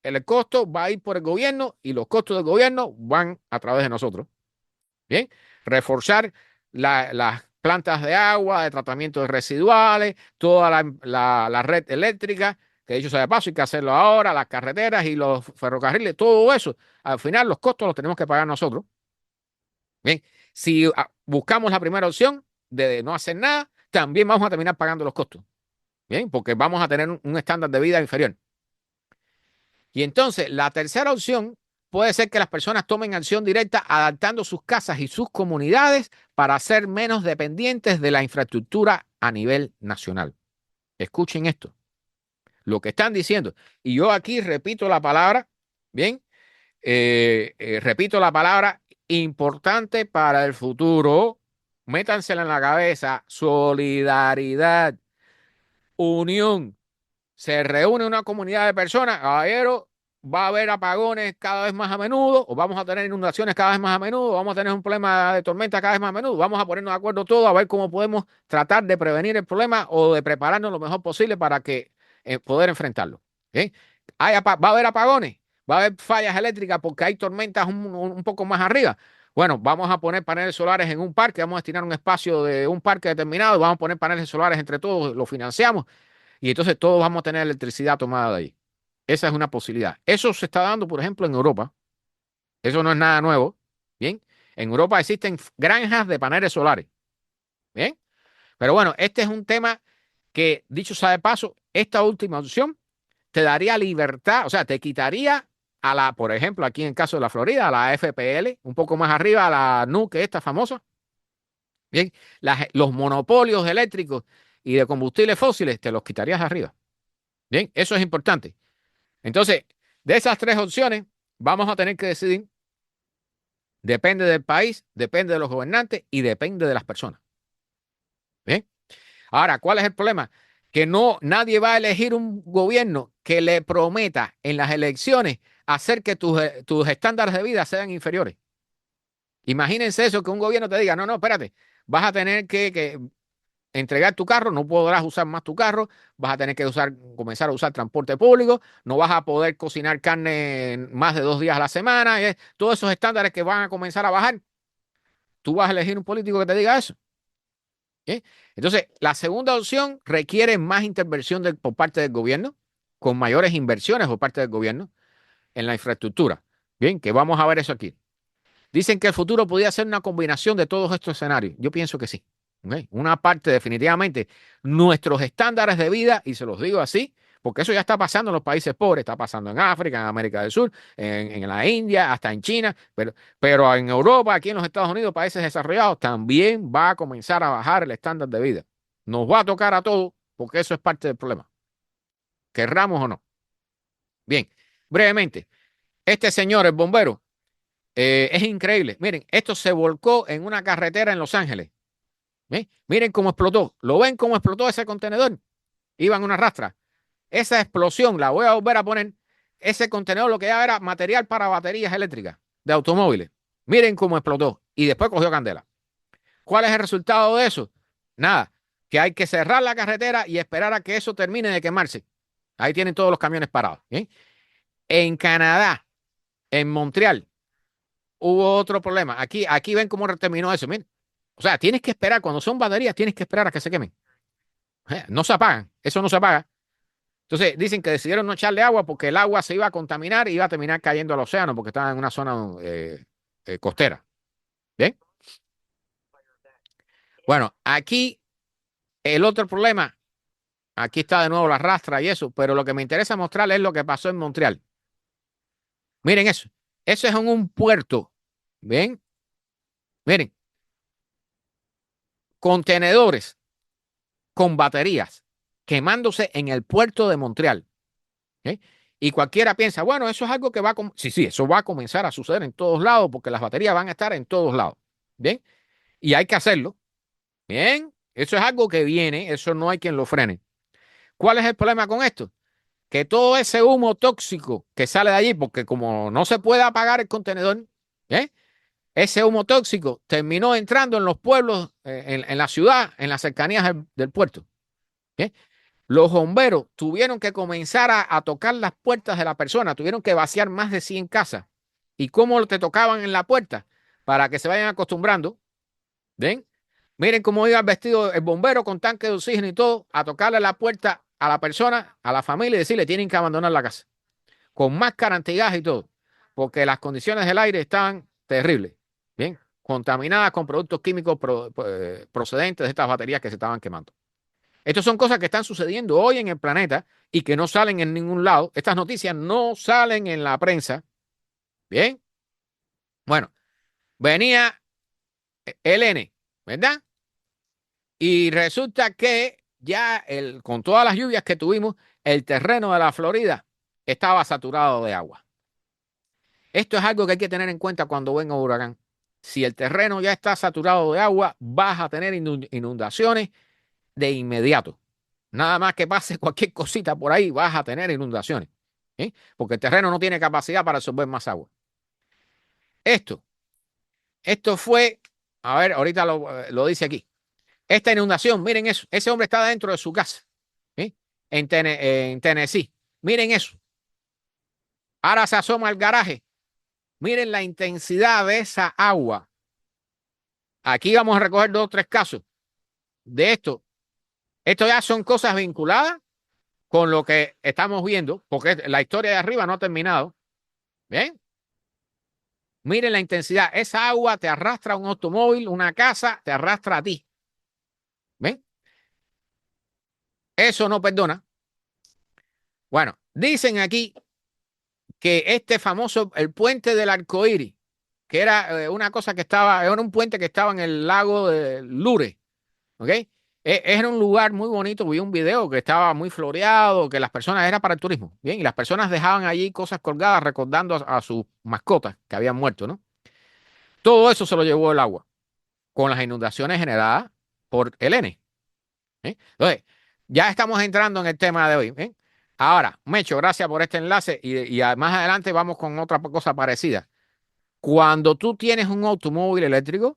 el costo va a ir por el gobierno y los costos del gobierno van a través de nosotros. Bien, reforzar las plantas de agua, de tratamiento de residuales, toda la red eléctrica, que dicho sea de paso, hay que hacerlo ahora, las carreteras y los ferrocarriles, todo eso. Al final los costos los tenemos que pagar nosotros. Bien, si buscamos la primera opción de no hacer nada, también vamos a terminar pagando los costos. Bien, porque vamos a tener un estándar de vida inferior. Y entonces, la tercera opción puede ser que las personas tomen acción directa adaptando sus casas y sus comunidades para ser menos dependientes de la infraestructura a nivel nacional. Escuchen esto, lo que están diciendo. Y yo aquí repito la palabra, bien, repito la palabra importante para el futuro. Métansela en la cabeza, solidaridad, unión. Se reúne una comunidad de personas, caballero, va a haber apagones cada vez más a menudo, o vamos a tener inundaciones cada vez más a menudo, vamos a tener un problema de tormenta cada vez más a menudo, vamos a ponernos de acuerdo todos a ver cómo podemos tratar de prevenir el problema o de prepararnos lo mejor posible para que poder enfrentarlo. ¿Sí? Va a haber apagones, va a haber fallas eléctricas porque hay tormentas un poco más arriba. Bueno, vamos a poner paneles solares en un parque, vamos a destinar un espacio de un parque determinado, vamos a poner paneles solares entre todos, lo financiamos y entonces todos vamos a tener electricidad tomada de ahí. Esa es una posibilidad. Eso se está dando, por ejemplo, en Europa. Eso no es nada nuevo. Bien. En Europa existen granjas de paneles solares. Bien. Pero bueno, este es un tema que, dicho sea de paso, esta última opción te daría libertad, o sea, te quitaría por ejemplo, aquí en el caso de la Florida, a la FPL, un poco más arriba, a la NUC, esta famosa. Bien. Los monopolios eléctricos y de combustibles fósiles te los quitarías de arriba. Bien, eso es importante. Entonces, de esas tres opciones, vamos a tener que decidir. Depende del país, depende de los gobernantes y depende de las personas. Bien. Ahora, ¿cuál es el problema? Que nadie va a elegir un gobierno que le prometa en las elecciones hacer que tus estándares de vida sean inferiores. Imagínense eso, que un gobierno te diga, no, no, espérate, vas a tener que entregar tu carro, no podrás usar más tu carro, vas a tener que comenzar a usar transporte público, no vas a poder cocinar carne más de 2 días a la semana, todos esos estándares que van a comenzar a bajar. Tú vas a elegir un político que te diga eso. ¿Sí? Entonces, la segunda opción requiere más intervención por parte del gobierno, con mayores inversiones por parte del gobierno en la infraestructura. Bien, que vamos a ver eso aquí. Dicen que el futuro podría ser una combinación de todos estos escenarios. Yo pienso que sí. ¿Okay? Una parte definitivamente, nuestros estándares de vida, y se los digo así, porque eso ya está pasando en los países pobres, está pasando en África, en América del Sur, en la India, hasta en China, pero en Europa, aquí en los Estados Unidos, países desarrollados, también va a comenzar a bajar el estándar de vida. Nos va a tocar a todos, porque eso es parte del problema, querramos o no. Bien, brevemente, este señor, el bombero, es increíble. Miren, esto se volcó en una carretera en Los Ángeles. Miren cómo explotó. ¿Lo ven cómo explotó ese contenedor? Iba en una rastra. Esa explosión, la voy a volver a poner. Ese contenedor lo que era material para baterías eléctricas de automóviles. Miren cómo explotó. Y después cogió candela. ¿Cuál es el resultado de eso? Nada. Que hay que cerrar la carretera y esperar a que eso termine de quemarse. Ahí tienen todos los camiones parados. ¿Bien? En Canadá, en Montreal, hubo otro problema. Aquí ven cómo terminó eso. Miren. O sea, tienes que esperar. Cuando son baterías, tienes que esperar a que se quemen. No se apagan. Eso no se apaga. Entonces dicen que decidieron no echarle agua porque el agua se iba a contaminar y iba a terminar cayendo al océano porque estaba en una zona costera. ¿Bien? Bueno, aquí el otro problema, aquí está de nuevo la rastra y eso, pero lo que me interesa mostrarles es lo que pasó en Montreal. Miren eso. Eso es en un puerto. ¿Ven? Miren, contenedores con baterías quemándose en el puerto de Montreal. ¿Eh? Y cualquiera piensa, bueno, eso es algo que va a... Sí, eso va a comenzar a suceder en todos lados porque las baterías van a estar en todos lados. ¿Bien? Y hay que hacerlo. Bien, eso es algo que viene, eso no hay quien lo frene. ¿Cuál es el problema con esto? Que todo ese humo tóxico que sale de allí, porque como no se puede apagar el contenedor, ¿eh? Ese humo tóxico terminó entrando en los pueblos, en la ciudad, en las cercanías del puerto. ¿Eh? Los bomberos tuvieron que comenzar a tocar las puertas de la persona, tuvieron que vaciar más de 100 casas. ¿Y cómo te tocaban en la puerta? Para que se vayan acostumbrando. ¿Ven? Miren cómo iba vestido el bombero con tanque de oxígeno y todo, a tocarle la puerta a la persona, a la familia y decirle, tienen que abandonar la casa. Con máscara antigas y todo. Porque las condiciones del aire estaban terribles. Bien, contaminadas con productos químicos procedentes de estas baterías que se estaban quemando. Estas son cosas que están sucediendo hoy en el planeta y que no salen en ningún lado. Estas noticias no salen en la prensa. Bien. Bueno, venía el N, ¿verdad? Y resulta que ya con todas las lluvias que tuvimos, el terreno de la Florida estaba saturado de agua. Esto es algo que hay que tener en cuenta cuando venga un huracán. Si el terreno ya está saturado de agua, vas a tener inundaciones de inmediato. Nada más que pase cualquier cosita por ahí, vas a tener inundaciones. ¿Eh? Porque el terreno no tiene capacidad para absorber más agua. Esto fue, a ver, ahorita lo dice aquí. Esta inundación, miren eso. Ese hombre está dentro de su casa, ¿sí? En Tennessee. Miren eso. Ahora se asoma al garaje. Miren la intensidad de esa agua. Aquí vamos a recoger 2 o 3 casos de esto. Esto ya son cosas vinculadas con lo que estamos viendo, porque la historia de arriba no ha terminado. ¿Ven? Miren la intensidad. Esa agua te arrastra a un automóvil, una casa, te arrastra a ti. ¿Ven? Eso no perdona. Bueno, dicen aquí que este famoso, el puente del Arcoíris, que era una cosa que era un puente que estaba en el lago de Lure, ¿ok? Era un lugar muy bonito, vi un video que estaba muy floreado, que las personas, era para el turismo, ¿bien? Y las personas dejaban allí cosas colgadas recordando a sus mascotas que habían muerto, ¿no? Todo eso se lo llevó el agua, con las inundaciones generadas por el N. Entonces, ya estamos entrando en el tema de hoy. ¿Eh? Ahora, Mecho, gracias por este enlace y más adelante vamos con otra cosa parecida. Cuando tú tienes un automóvil eléctrico,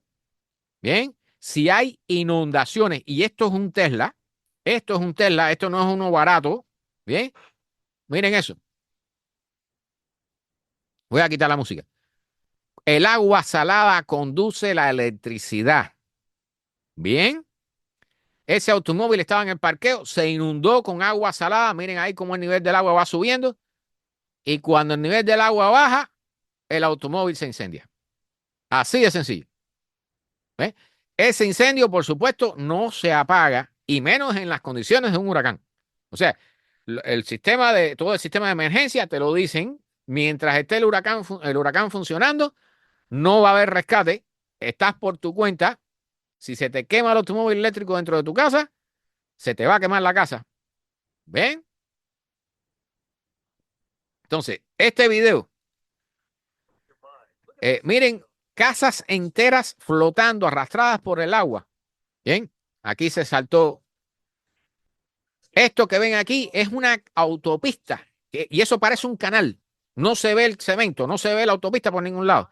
bien, si hay inundaciones, y esto es un Tesla, esto no es uno barato, bien, miren eso. Voy a quitar la música. El agua salada conduce la electricidad. Bien, ese automóvil estaba en el parqueo, se inundó con agua salada. Miren ahí cómo el nivel del agua va subiendo. Y cuando el nivel del agua baja, el automóvil se incendia. Así de sencillo. ¿Ves? Ese incendio, por supuesto, no se apaga, y menos en las condiciones de un huracán. O sea, todo el sistema de emergencia te lo dicen. Mientras esté el huracán funcionando, no va a haber rescate. Estás por tu cuenta. Si se te quema el automóvil eléctrico dentro de tu casa, se te va a quemar la casa. ¿Ven? Entonces, este video, miren, casas enteras flotando, arrastradas por el agua. Bien, aquí se saltó. Esto que ven aquí es una autopista y eso parece un canal. No se ve el cemento, no se ve la autopista por ningún lado.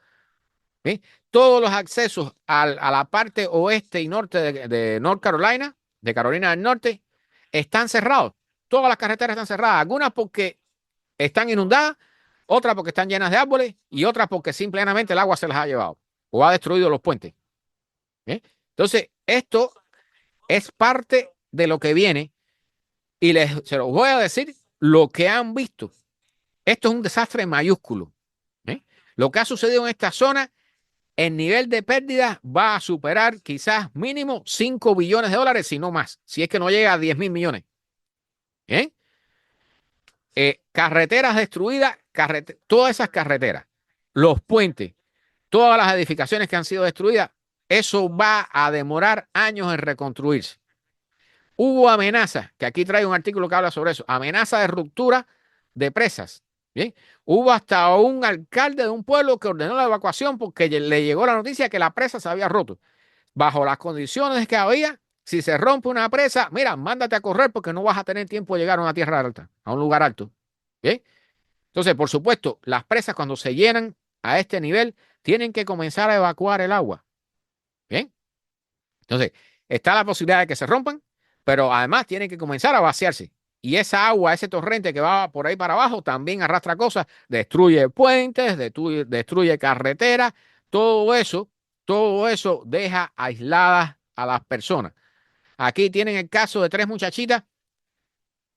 ¿Sí? Todos los accesos a la parte oeste y norte de North Carolina, de Carolina del Norte, están cerrados. Todas las carreteras están cerradas. Algunas porque están inundadas, otras porque están llenas de árboles y otras porque simplemente el agua se las ha llevado o ha destruido los puentes. ¿Sí? Entonces, esto es parte de lo que viene y se los voy a decir lo que han visto. Esto es un desastre mayúsculo. ¿Eh? Lo que ha sucedido en esta zona, el nivel de pérdidas va a superar quizás mínimo 5 billones de dólares, si no más, si es que no llega a 10.000 millones. ¿Eh? Carreteras destruidas, todas esas carreteras, los puentes, todas las edificaciones que han sido destruidas, eso va a demorar años en reconstruirse. Hubo amenazas, que aquí trae un artículo que habla sobre eso, amenaza de ruptura de presas. ¿Bien? Hubo hasta un alcalde de un pueblo que ordenó la evacuación porque le llegó la noticia que la presa se había roto. Bajo las condiciones que había, si se rompe una presa, mira, mándate a correr porque no vas a tener tiempo de llegar a una tierra alta, a un lugar alto. ¿Bien? Entonces, por supuesto, las presas cuando se llenan a este nivel tienen que comenzar a evacuar el agua. ¿Bien? Entonces, está la posibilidad de que se rompan, pero además tienen que comenzar a vaciarse. Y esa agua, ese torrente que va por ahí para abajo, también arrastra cosas, destruye puentes, destruye carreteras, todo eso deja aisladas a las personas. Aquí tienen el caso de 3 muchachitas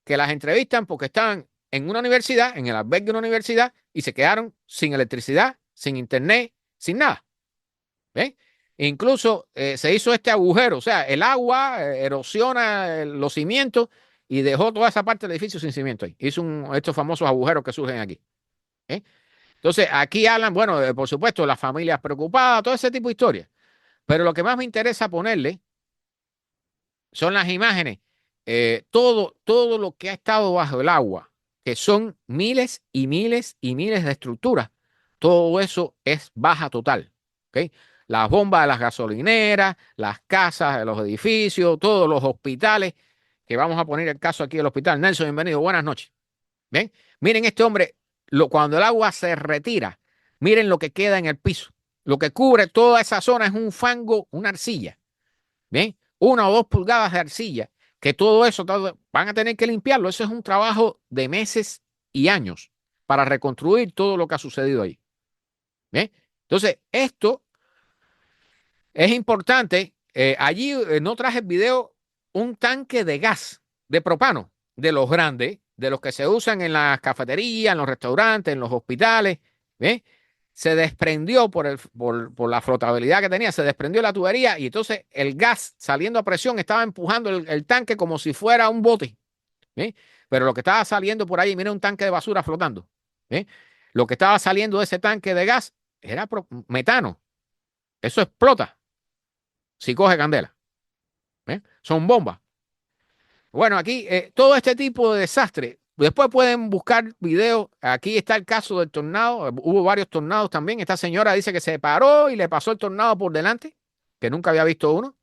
que las entrevistan porque estaban en una universidad, en el albergue de una universidad, y se quedaron sin electricidad, sin internet, sin nada. ¿Ven? Incluso se hizo este agujero, o sea, el agua erosiona los cimientos y dejó toda esa parte del edificio sin cimiento ahí. Hizo estos famosos agujeros que surgen aquí. ¿Eh? Entonces, aquí hablan, bueno, por supuesto, las familias preocupadas, todo ese tipo de historias. Pero lo que más me interesa ponerle son las imágenes. Todo lo que ha estado bajo el agua, que son miles y miles y miles de estructuras, todo eso es baja total. ¿Ok? Las bombas de las gasolineras, las casas, los edificios, todos los hospitales, que vamos a poner el caso aquí del hospital. Nelson, bienvenido, buenas noches. ¿Ven? Miren este hombre, cuando el agua se retira, miren lo que queda en el piso. Lo que cubre toda esa zona es un fango, una arcilla. ¿Bien? 1 o 2 pulgadas de arcilla, que todo van a tener que limpiarlo. Eso es un trabajo de meses y años para reconstruir todo lo que ha sucedido ahí. ¿Bien? Entonces, esto es importante. Allí no traje el video, un tanque de gas, de propano, de los grandes, de los que se usan en las cafeterías, en los restaurantes, en los hospitales. ¿Bien? Se desprendió por la flotabilidad que tenía, se desprendió la tubería y entonces el gas saliendo a presión estaba empujando el tanque como si fuera un bote. ¿Sí? Pero lo que estaba saliendo por ahí, mira un tanque de basura flotando. ¿Sí? Lo que estaba saliendo de ese tanque de gas era metano. Eso explota si coge candela. ¿Sí? Son bombas. Bueno, aquí todo este tipo de desastre. Después pueden buscar videos. Aquí está el caso del tornado. Hubo varios tornados también. Esta señora dice que se paró y le pasó el tornado por delante, que nunca había visto uno.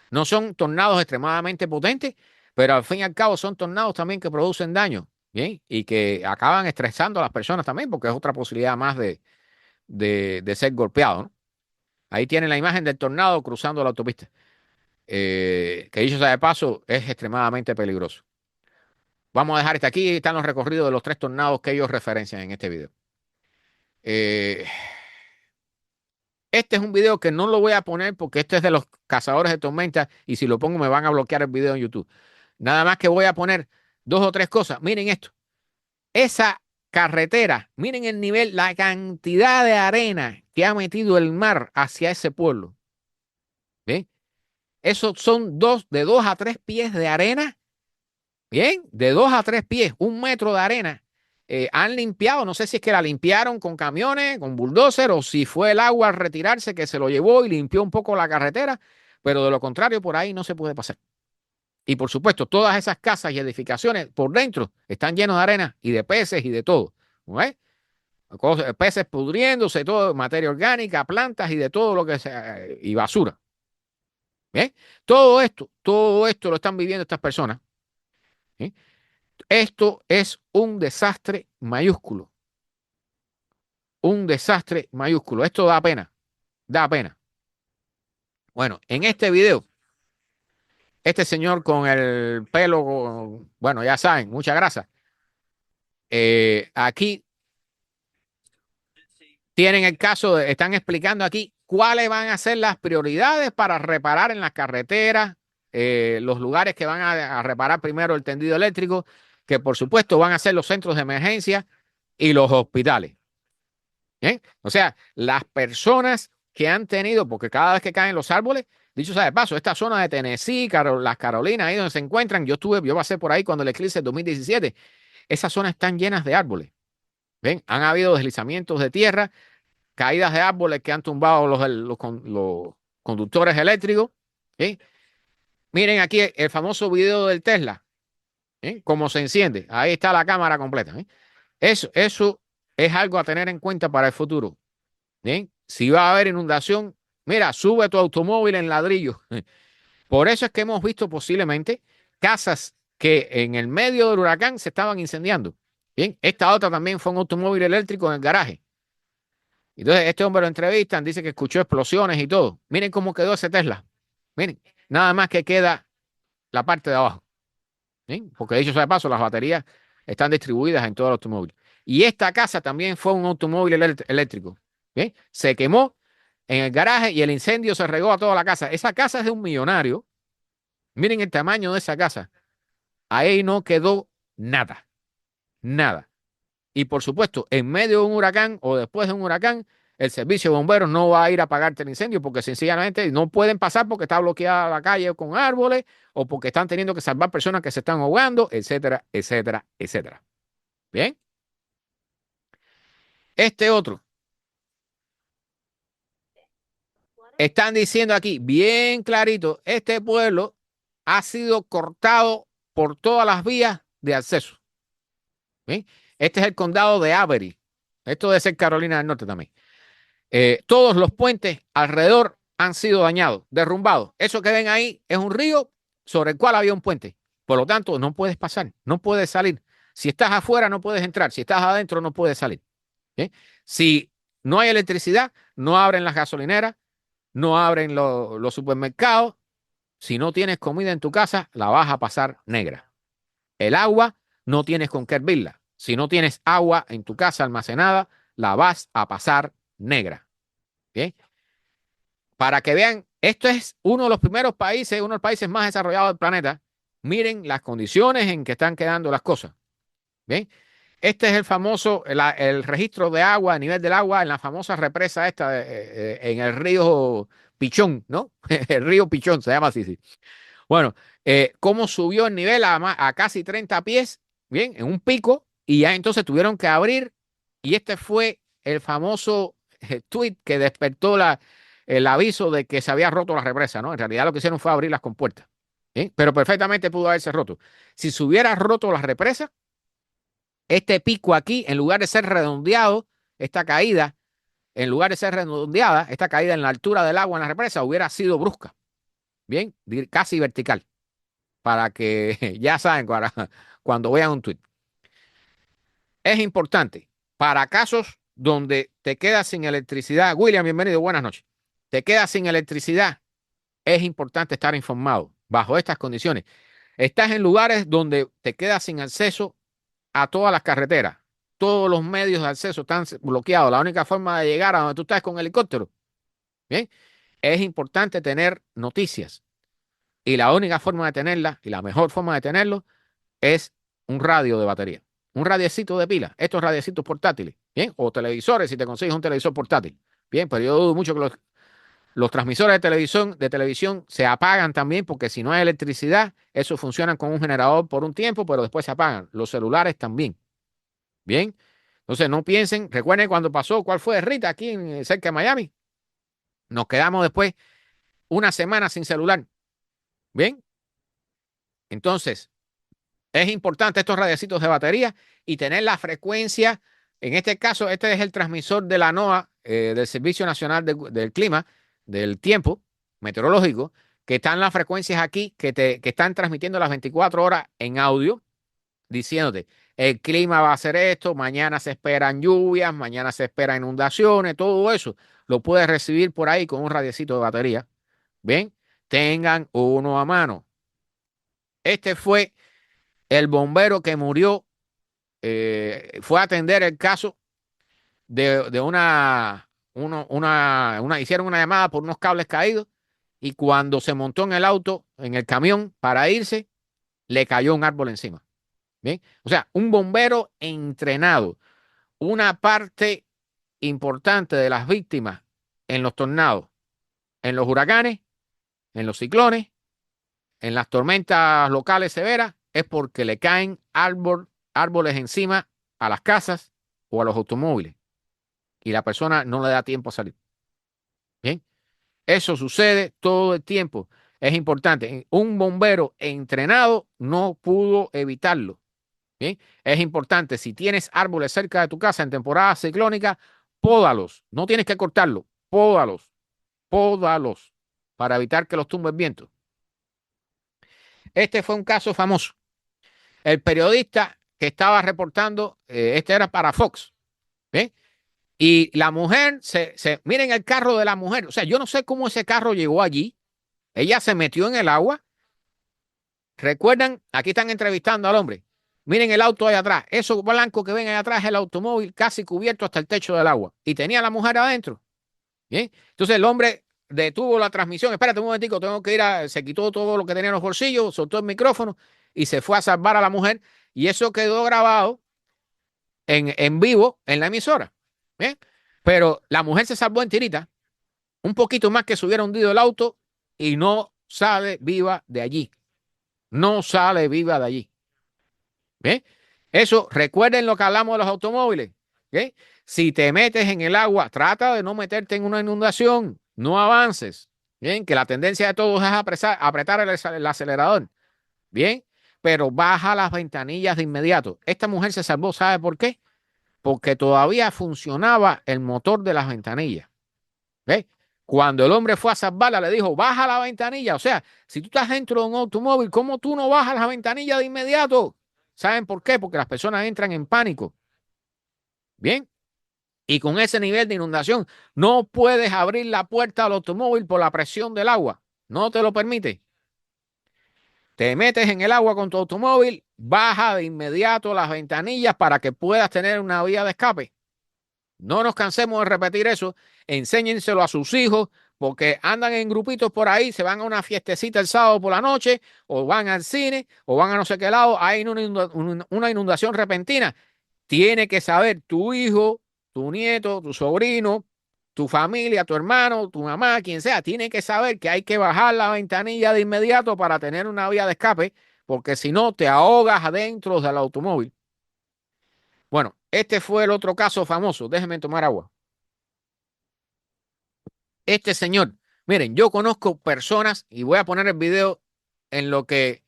No son tornados extremadamente potentes, pero al fin y al cabo son tornados también que producen daño, ¿bien? Y que acaban estresando a las personas también, porque es otra posibilidad más de ser golpeado, ¿no? Ahí tienen la imagen del tornado cruzando la autopista. Que dicho sea de paso, es extremadamente peligroso. Vamos a dejar este aquí. Están los recorridos de los 3 tornados que ellos referencian en este video. Eh, este es un video que no lo voy a poner porque este es de los cazadores de tormentas y si lo pongo me van a bloquear el video en YouTube. Nada más que voy a poner 2 o 3 cosas. Miren esto. Esa carretera, miren el nivel, la cantidad de arena que ha metido el mar hacia ese pueblo. ¿Ven? Esos son de 2 a 3 pies de arena Bien, de 2 a 3 pies, 1 metro de arena. Han limpiado, no sé si es que la limpiaron con camiones, con bulldozer, o si fue el agua al retirarse que se lo llevó y limpió un poco la carretera, pero de lo contrario, por ahí no se puede pasar. Y por supuesto, todas esas casas y edificaciones por dentro están llenos de arena y de peces y de todo. ¿Ves? Peces pudriéndose, todo, materia orgánica, plantas y de todo lo que sea, y basura. ¿Bien? Todo esto lo están viviendo estas personas. ¿Sí? Esto es un desastre mayúsculo. Un desastre mayúsculo. Esto da pena. Da pena. Bueno, en este video, este señor con el pelo, bueno, ya saben, mucha grasa. Aquí tienen el caso, están explicando aquí cuáles van a ser las prioridades para reparar en las carreteras, los lugares que van a reparar primero el tendido eléctrico, que por supuesto van a ser los centros de emergencia y los hospitales. ¿Bien? O sea, las personas que han tenido, porque cada vez que caen los árboles, dicho sea de paso, esta zona de Tennessee, las Carolinas, ahí donde se encuentran, yo pasé por ahí cuando el eclipse del 2017, esas zonas están llenas de árboles. ¿Ven? Han habido deslizamientos de tierra, caídas de árboles que han tumbado los conductores eléctricos. ¿Sí? Miren aquí el famoso video del Tesla, ¿sí? Cómo se enciende. Ahí está la cámara completa. ¿Sí? Eso es algo a tener en cuenta para el futuro. ¿Bien? Si va a haber inundación, mira, sube tu automóvil en ladrillo. Por eso es que hemos visto posiblemente casas que en el medio del huracán se estaban incendiando. Bien, esta otra también fue un automóvil eléctrico en el garaje. Entonces, este hombre lo entrevistan, dice que escuchó explosiones y todo. Miren cómo quedó ese Tesla. Miren, nada más que queda la parte de abajo. ¿Sí? Porque dicho sea de paso, las baterías están distribuidas en todo el automóvil. Y esta casa también fue un automóvil eléctrico. ¿Sí? Se quemó en el garaje y el incendio se regó a toda la casa. Esa casa es de un millonario. Miren el tamaño de esa casa. Ahí no quedó nada. Nada. Y por supuesto, en medio de un huracán o después de un huracán, el servicio de bomberos no va a ir a apagarte el incendio porque sencillamente no pueden pasar porque está bloqueada la calle con árboles o porque están teniendo que salvar personas que se están ahogando, etcétera, etcétera, etcétera. Bien. Este otro. Están diciendo aquí, bien clarito, este pueblo ha sido cortado por todas las vías de acceso. ¿Bien? Este es el condado de Avery. Esto debe ser Carolina del Norte también. Todos los puentes alrededor han sido dañados, derrumbados. Eso que ven ahí es un río sobre el cual había un puente. Por lo tanto, no puedes pasar, no puedes salir. Si estás afuera, no puedes entrar. Si estás adentro, no puedes salir. ¿Sí? Si no hay electricidad, no abren las gasolineras, no abren los supermercados. Si no tienes comida en tu casa, la vas a pasar negra. El agua, no tienes con qué hervirla. Si no tienes agua en tu casa almacenada, la vas a pasar negra. ¿Bien? Para que vean, esto es uno de los primeros países, uno de los países más desarrollados del planeta. Miren las condiciones en que están quedando las cosas. ¿Bien? Este es el famoso, el registro de agua, a nivel del agua en la famosa represa esta en el río Pichón, ¿no? El río Pichón se llama así, sí. Bueno, cómo subió el nivel a casi 30 pies, bien, en un pico, y ya entonces tuvieron que abrir, y este fue el famoso tweet que despertó el aviso de que se había roto la represa, ¿no? En realidad lo que hicieron fue abrir las compuertas, ¿bien? Pero perfectamente pudo haberse roto. Si se hubiera roto la represa, este pico aquí, en lugar de ser redondeado, esta caída, en lugar de ser redondeada, esta caída en la altura del agua en la represa hubiera sido brusca, bien, casi vertical para que ya saben cuando vean un tweet. Es importante para casos donde te quedas sin electricidad. William, bienvenido, buenas noches. Te quedas sin electricidad. Es importante estar informado bajo estas condiciones. Estás en lugares donde te quedas sin acceso a todas las carreteras. Todos los medios de acceso están bloqueados. La única forma de llegar a donde tú estás es con helicóptero. Bien, es importante tener noticias. Y la única forma de tenerla y la mejor forma de tenerlo es un radio de batería, un radiecito de pila, estos radiecitos portátiles, ¿bien? O televisores si te consigues un televisor portátil, ¿bien? Pero yo dudo mucho que Los transmisores de televisión se apagan también porque si no hay electricidad, eso funcionan con un generador por un tiempo, pero después se apagan. Los celulares también. Bien. Entonces no piensen, recuerden cuando pasó, ¿cuál fue Rita aquí cerca de Miami? Nos quedamos después una semana sin celular. Bien. Entonces, es importante estos radiecitos de batería y tener la frecuencia. En este caso, este es el transmisor de la NOAA, del Servicio Nacional del Clima, del Tiempo Meteorológico, que están las frecuencias aquí que están transmitiendo las 24 horas en audio, diciéndote, el clima va a ser esto, mañana se esperan lluvias, mañana se esperan inundaciones, todo eso lo puedes recibir por ahí con un radiecito de batería. Bien, tengan uno a mano. Este fue el bombero que murió, fue a atender el caso de hicieron una llamada por unos cables caídos y cuando se montó en el auto, en el camión para irse, le cayó un árbol encima. Bien, o sea, un bombero entrenado, una parte importante de las víctimas en los tornados, en los huracanes, en los ciclones, en las tormentas locales severas, es porque le caen árboles encima a las casas o a los automóviles y la persona no le da tiempo a salir. Bien, eso sucede todo el tiempo. Es importante. Un bombero entrenado no pudo evitarlo. Bien, es importante. Si tienes árboles cerca de tu casa en temporada ciclónica, pódalos. No tienes que cortarlos. Pódalos para evitar que los tumbe el viento. Este fue un caso famoso. El periodista que estaba reportando, este era para Fox. ¿Bien? Y la mujer, miren el carro de la mujer. O sea, yo no sé cómo ese carro llegó allí. Ella se metió en el agua. Recuerdan, aquí están entrevistando al hombre. Miren el auto ahí atrás. Eso blanco que ven ahí atrás es el automóvil casi cubierto hasta el techo del agua. Y tenía a la mujer adentro. Bien. Entonces el hombre detuvo la transmisión. Espérate un momentico, tengo que ir se quitó todo lo que tenía en los bolsillos, soltó el micrófono y se fue a salvar a la mujer. Y eso quedó grabado en vivo en la emisora. ¿Bien? Pero la mujer se salvó en tirita, un poquito más que se hubiera hundido el auto y no sale viva de allí. No sale viva de allí. ¿Bien? Eso, recuerden lo que hablamos de los automóviles. ¿Bien? Si te metes en el agua, trata de no meterte en una inundación. No avances. Bien, que la tendencia de todos es apretar el acelerador. Bien, pero baja las ventanillas de inmediato. Esta mujer se salvó, ¿sabe por qué? Porque todavía funcionaba el motor de las ventanillas. ¿Ves? Cuando el hombre fue a salvarla, le dijo, baja la ventanilla. O sea, si tú estás dentro de un automóvil, ¿cómo tú no bajas la ventanilla de inmediato? ¿Saben por qué? Porque las personas entran en pánico. Bien. Y con ese nivel de inundación, no puedes abrir la puerta del automóvil por la presión del agua. No te lo permite. Te metes en el agua con tu automóvil, baja de inmediato las ventanillas para que puedas tener una vía de escape. No nos cansemos de repetir eso. Enséñenselo a sus hijos porque andan en grupitos por ahí, se van a una fiestecita el sábado por la noche o van al cine o van a no sé qué lado. Hay una inundación repentina. Tiene que saber tu hijo, tu nieto, tu sobrino, tu familia, tu hermano, tu mamá, quien sea, tiene que saber que hay que bajar la ventanilla de inmediato para tener una vía de escape porque si no te ahogas adentro del automóvil. Bueno, este fue el otro caso famoso. Déjenme tomar agua. Este señor, miren, yo conozco personas y voy a poner el video en lo que,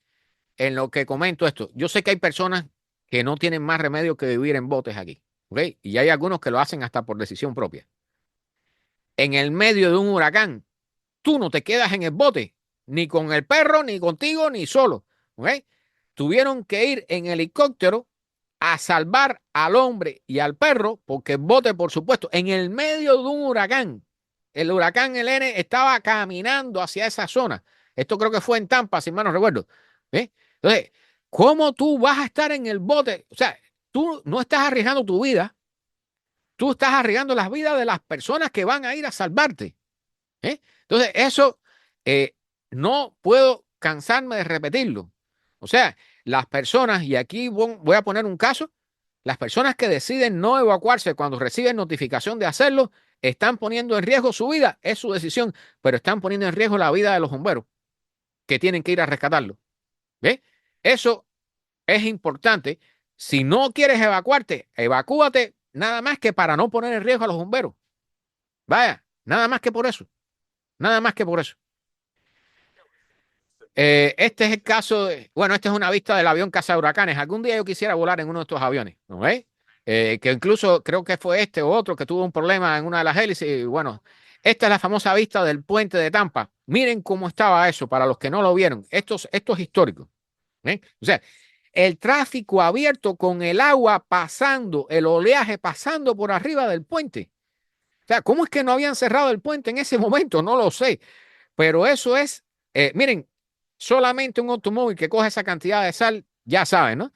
en lo que comento esto. Yo sé que hay personas que no tienen más remedio que vivir en botes aquí, ¿ok? Y hay algunos que lo hacen hasta por decisión propia. En el medio de un huracán, tú no te quedas en el bote, ni con el perro, ni contigo, ni solo, ¿ok? Tuvieron que ir en helicóptero a salvar al hombre y al perro, porque el bote, por supuesto, en el medio de un huracán, el huracán Helene estaba caminando hacia esa zona. Esto creo que fue en Tampa, si mal no recuerdo. ¿Eh? Entonces, ¿cómo tú vas a estar en el bote? O sea, tú no estás arriesgando tu vida, tú estás arriesgando las vidas de las personas que van a ir a salvarte. Entonces, eso no puedo cansarme de repetirlo. O sea, las personas, y aquí voy a poner un caso, las personas que deciden no evacuarse cuando reciben notificación de hacerlo están poniendo en riesgo su vida, es su decisión, pero están poniendo en riesgo la vida de los bomberos que tienen que ir a rescatarlo. ¿Ves? Eso es importante. Si no quieres evacuarte, evacúate nada más que para no poner en riesgo a los bomberos. Vaya, nada más que por eso. Nada más que por eso. Este es el caso bueno, esta es una vista del avión cazahuracanes. Algún día yo quisiera volar en uno de estos aviones, ¿no ves? Que incluso creo que fue este o otro que tuvo un problema en una de las hélices. Y bueno, esta es la famosa vista del puente de Tampa. Miren cómo estaba eso, para los que no lo vieron. Esto es histórico. ¿Eh? O sea, el tráfico abierto con el agua pasando, el oleaje pasando por arriba del puente. O sea, ¿cómo es que no habían cerrado el puente en ese momento? No lo sé. Pero eso es, miren, solamente un automóvil que coge esa cantidad de sal, ya saben, ¿no?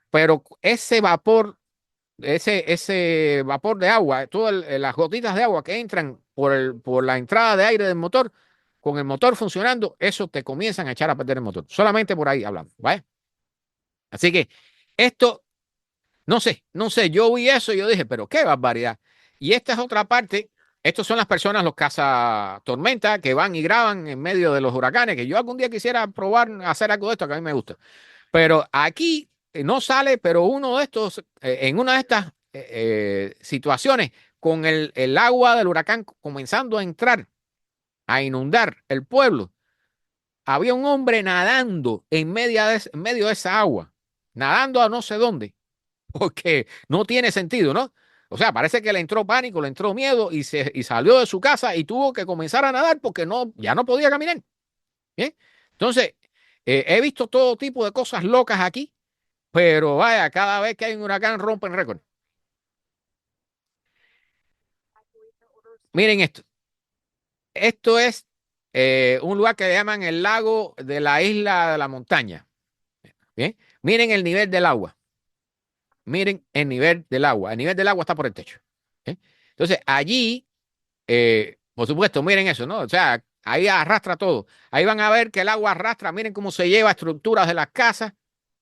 Pero ese vapor, ese vapor de agua, todas las gotitas de agua que entran por la entrada de aire del motor, con el motor funcionando, eso te comienzan a echar a perder el motor. Solamente por ahí hablamos, ¿vale? Así que esto, no sé, yo vi eso y yo dije, pero qué barbaridad. Y esta es otra parte. Estos son las personas, los cazatormentas, que van y graban en medio de los huracanes, que yo algún día quisiera probar hacer algo de esto, que a mí me gusta. Pero aquí no sale, pero uno de estos, en una de estas situaciones, con el agua del huracán comenzando a entrar, a inundar el pueblo, había un hombre nadando en medio de esa agua, nadando a no sé dónde, porque no tiene sentido, ¿no? O sea, parece que le entró pánico, le entró miedo y salió de su casa y tuvo que comenzar a nadar porque ya no podía caminar. ¿Bien? Entonces, he visto todo tipo de cosas locas aquí, pero vaya, cada vez que hay un huracán rompen récord. Miren esto. Esto es un lugar que le llaman el lago de la isla de la montaña. ¿Bien? Miren el nivel del agua. Miren el nivel del agua. El nivel del agua está por el techo. ¿Eh? Entonces, allí, por supuesto, miren eso, ¿no? O sea, ahí arrastra todo. Ahí van a ver que el agua arrastra. Miren cómo se lleva estructuras de las casas.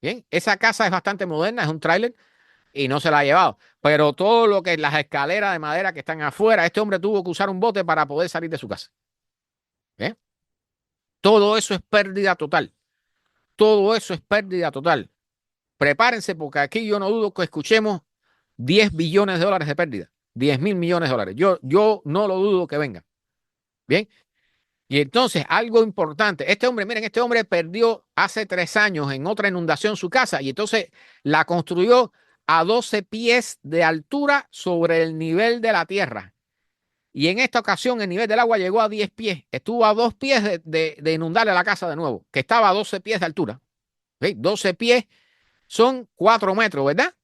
Bien, esa casa es bastante moderna, es un tráiler y no se la ha llevado. Pero todo lo que es las escaleras de madera que están afuera, este hombre tuvo que usar un bote para poder salir de su casa. ¿Bien? Todo eso es pérdida total. Todo eso es pérdida total. Prepárense porque aquí yo no dudo que escuchemos 10 billones de dólares de pérdida, 10.000 millones de dólares. Yo no lo dudo que venga. Bien. Y entonces, algo importante, este hombre, miren, este hombre perdió hace 3 años en otra inundación su casa y entonces la construyó a 12 pies de altura sobre el nivel de la tierra. Y en esta ocasión el nivel del agua llegó a 10 pies. Estuvo a 2 pies de inundarle la casa de nuevo, que estaba a 12 pies de altura. ¿Sí? 12 pies son 4 metros, ¿verdad?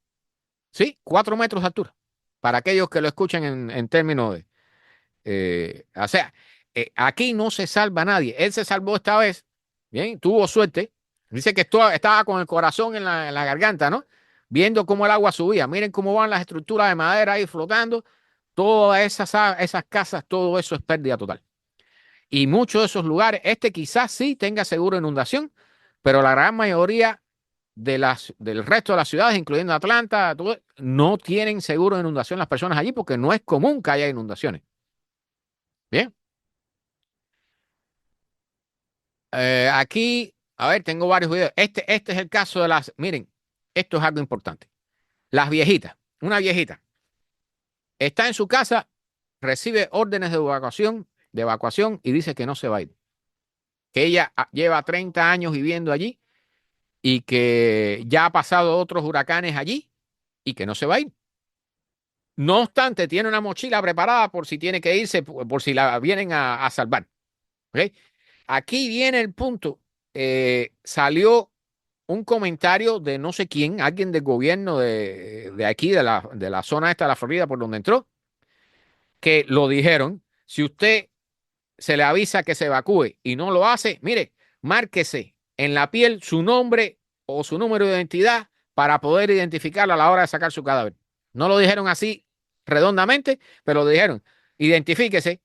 Sí, 4 metros de altura. Para aquellos que lo escuchan en términos de... o sea, aquí no se salva nadie. Él se salvó esta vez. Bien, tuvo suerte. Dice que estaba con el corazón en la garganta, ¿no? Viendo cómo el agua subía. Miren cómo van las estructuras de madera ahí flotando. Todas esas casas, todo eso es pérdida total. Y muchos de esos lugares, este quizás sí tenga seguro de inundación, pero la gran mayoría del resto de las ciudades, incluyendo Atlanta, no tienen seguro de inundación las personas allí porque no es común que haya inundaciones. Bien. Aquí, a ver, tengo varios videos. Este es el caso de miren, esto es algo importante. Las viejitas, una viejita está en su casa, recibe órdenes de evacuación y dice que no se va a ir. Que ella lleva 30 años viviendo allí y que ya ha pasado otros huracanes allí y que no se va a ir. No obstante, tiene una mochila preparada por si tiene que irse, por si la vienen a salvar. ¿Ok? Aquí viene el punto. Salió un comentario de no sé quién, alguien del gobierno de aquí, de la zona esta de la Florida, por donde entró, que lo dijeron. Si usted se le avisa que se evacúe y no lo hace, mire, márquese en la piel su nombre o su número de identidad para poder identificarlo a la hora de sacar su cadáver. No lo dijeron así redondamente, pero lo dijeron, identifíquese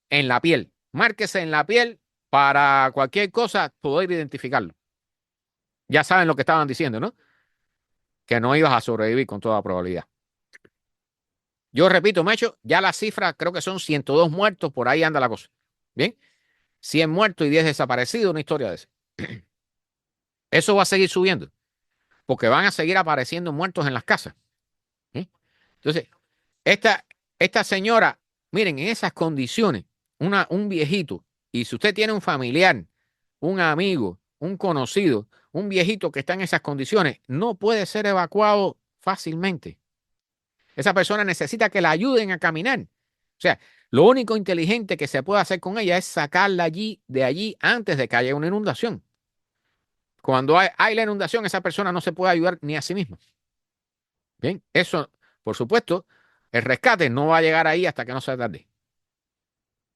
en la piel, márquese en la piel para cualquier cosa poder identificarlo. Ya saben lo que estaban diciendo, ¿no? Que no ibas a sobrevivir con toda probabilidad. Yo repito, Mecho, ya la cifra creo que son 102 muertos, por ahí anda la cosa. Bien, 100 muertos y 10 desaparecidos, una historia de esa. Eso va a seguir subiendo, porque van a seguir apareciendo muertos en las casas. ¿Eh? Entonces, esta, esta señora, miren, en esas condiciones, un viejito, y si usted tiene un familiar, un amigo, un conocido, un viejito que está en esas condiciones, no puede ser evacuado fácilmente. Esa persona necesita que la ayuden a caminar. O sea, lo único inteligente que se puede hacer con ella es sacarla de allí antes de que haya una inundación. Cuando hay la inundación, esa persona no se puede ayudar ni a sí misma. Bien, eso, por supuesto, el rescate no va a llegar ahí hasta que no se tarde.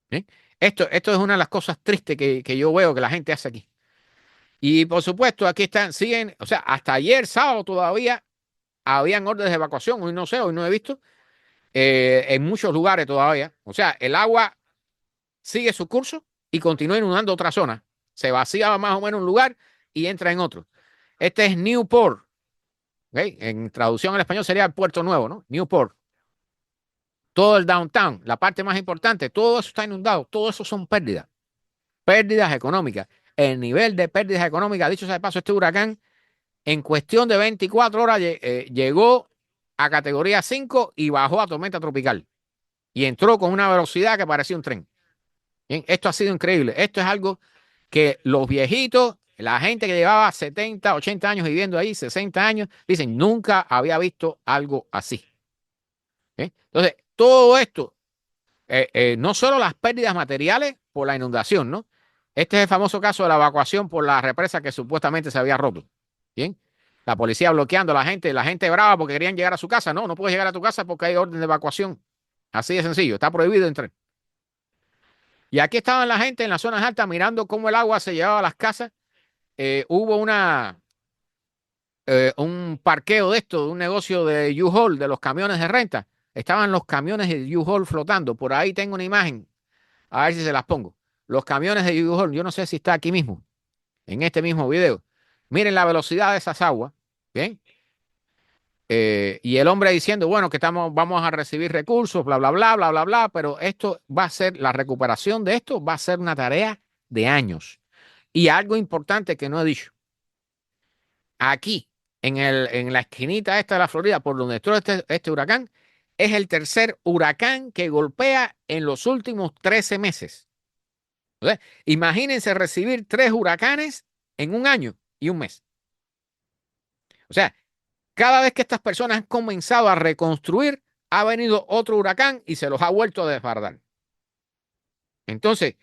Bien, esto es una de las cosas tristes que yo veo que la gente hace aquí. Y por supuesto, aquí están, siguen, o sea, hasta ayer sábado todavía habían órdenes de evacuación, hoy no sé, hoy no he visto, en muchos lugares todavía. O sea, el agua sigue su curso y continúa inundando otra zona. Se vacía más o menos un lugar y entra en otro. Este es Newport. ¿Okay? En traducción al español sería Puerto Nuevo, ¿no? Newport. Todo el downtown, la parte más importante, todo eso está inundado. Todo eso son pérdidas. Pérdidas económicas. El nivel de pérdidas económicas, dicho sea de paso, este huracán, en cuestión de 24 horas llegó a categoría 5 y bajó a tormenta tropical. Y entró con una velocidad que parecía un tren. Bien, esto ha sido increíble. Esto es algo que los viejitos, la gente que llevaba 70, 80 años viviendo ahí, 60 años, dicen, nunca había visto algo así. ¿Bien? Entonces, todo esto, no solo las pérdidas materiales por la inundación, ¿no? Este es el famoso caso de la evacuación por la represa que supuestamente se había roto. Bien. La policía bloqueando a la gente brava porque querían llegar a su casa. No, no puedes llegar a tu casa porque hay orden de evacuación. Así de sencillo, está prohibido entrar. Y aquí estaban la gente en las zonas altas mirando cómo el agua se llevaba a las casas. Hubo un parqueo de esto, de un negocio de U-Haul, de los camiones de renta. Estaban los camiones de U-Haul flotando. Por ahí tengo una imagen. A ver si se las pongo. Los camiones de U-Haul, yo no sé si está aquí mismo, en este mismo video. Miren la velocidad de esas aguas. Bien. Y el hombre diciendo, bueno, que vamos a recibir recursos, bla, bla, bla, bla, bla, bla, pero esto va a ser, la recuperación de esto va a ser una tarea de años. Y algo importante que no he dicho, aquí, en la esquinita esta de la Florida, por donde está este huracán, es el tercer huracán que golpea en los últimos 13 meses. O sea, imagínense recibir 3 huracanes en un año y un mes. O sea, cada vez que estas personas han comenzado a reconstruir, ha venido otro huracán y se los ha vuelto a desbardar. Entonces,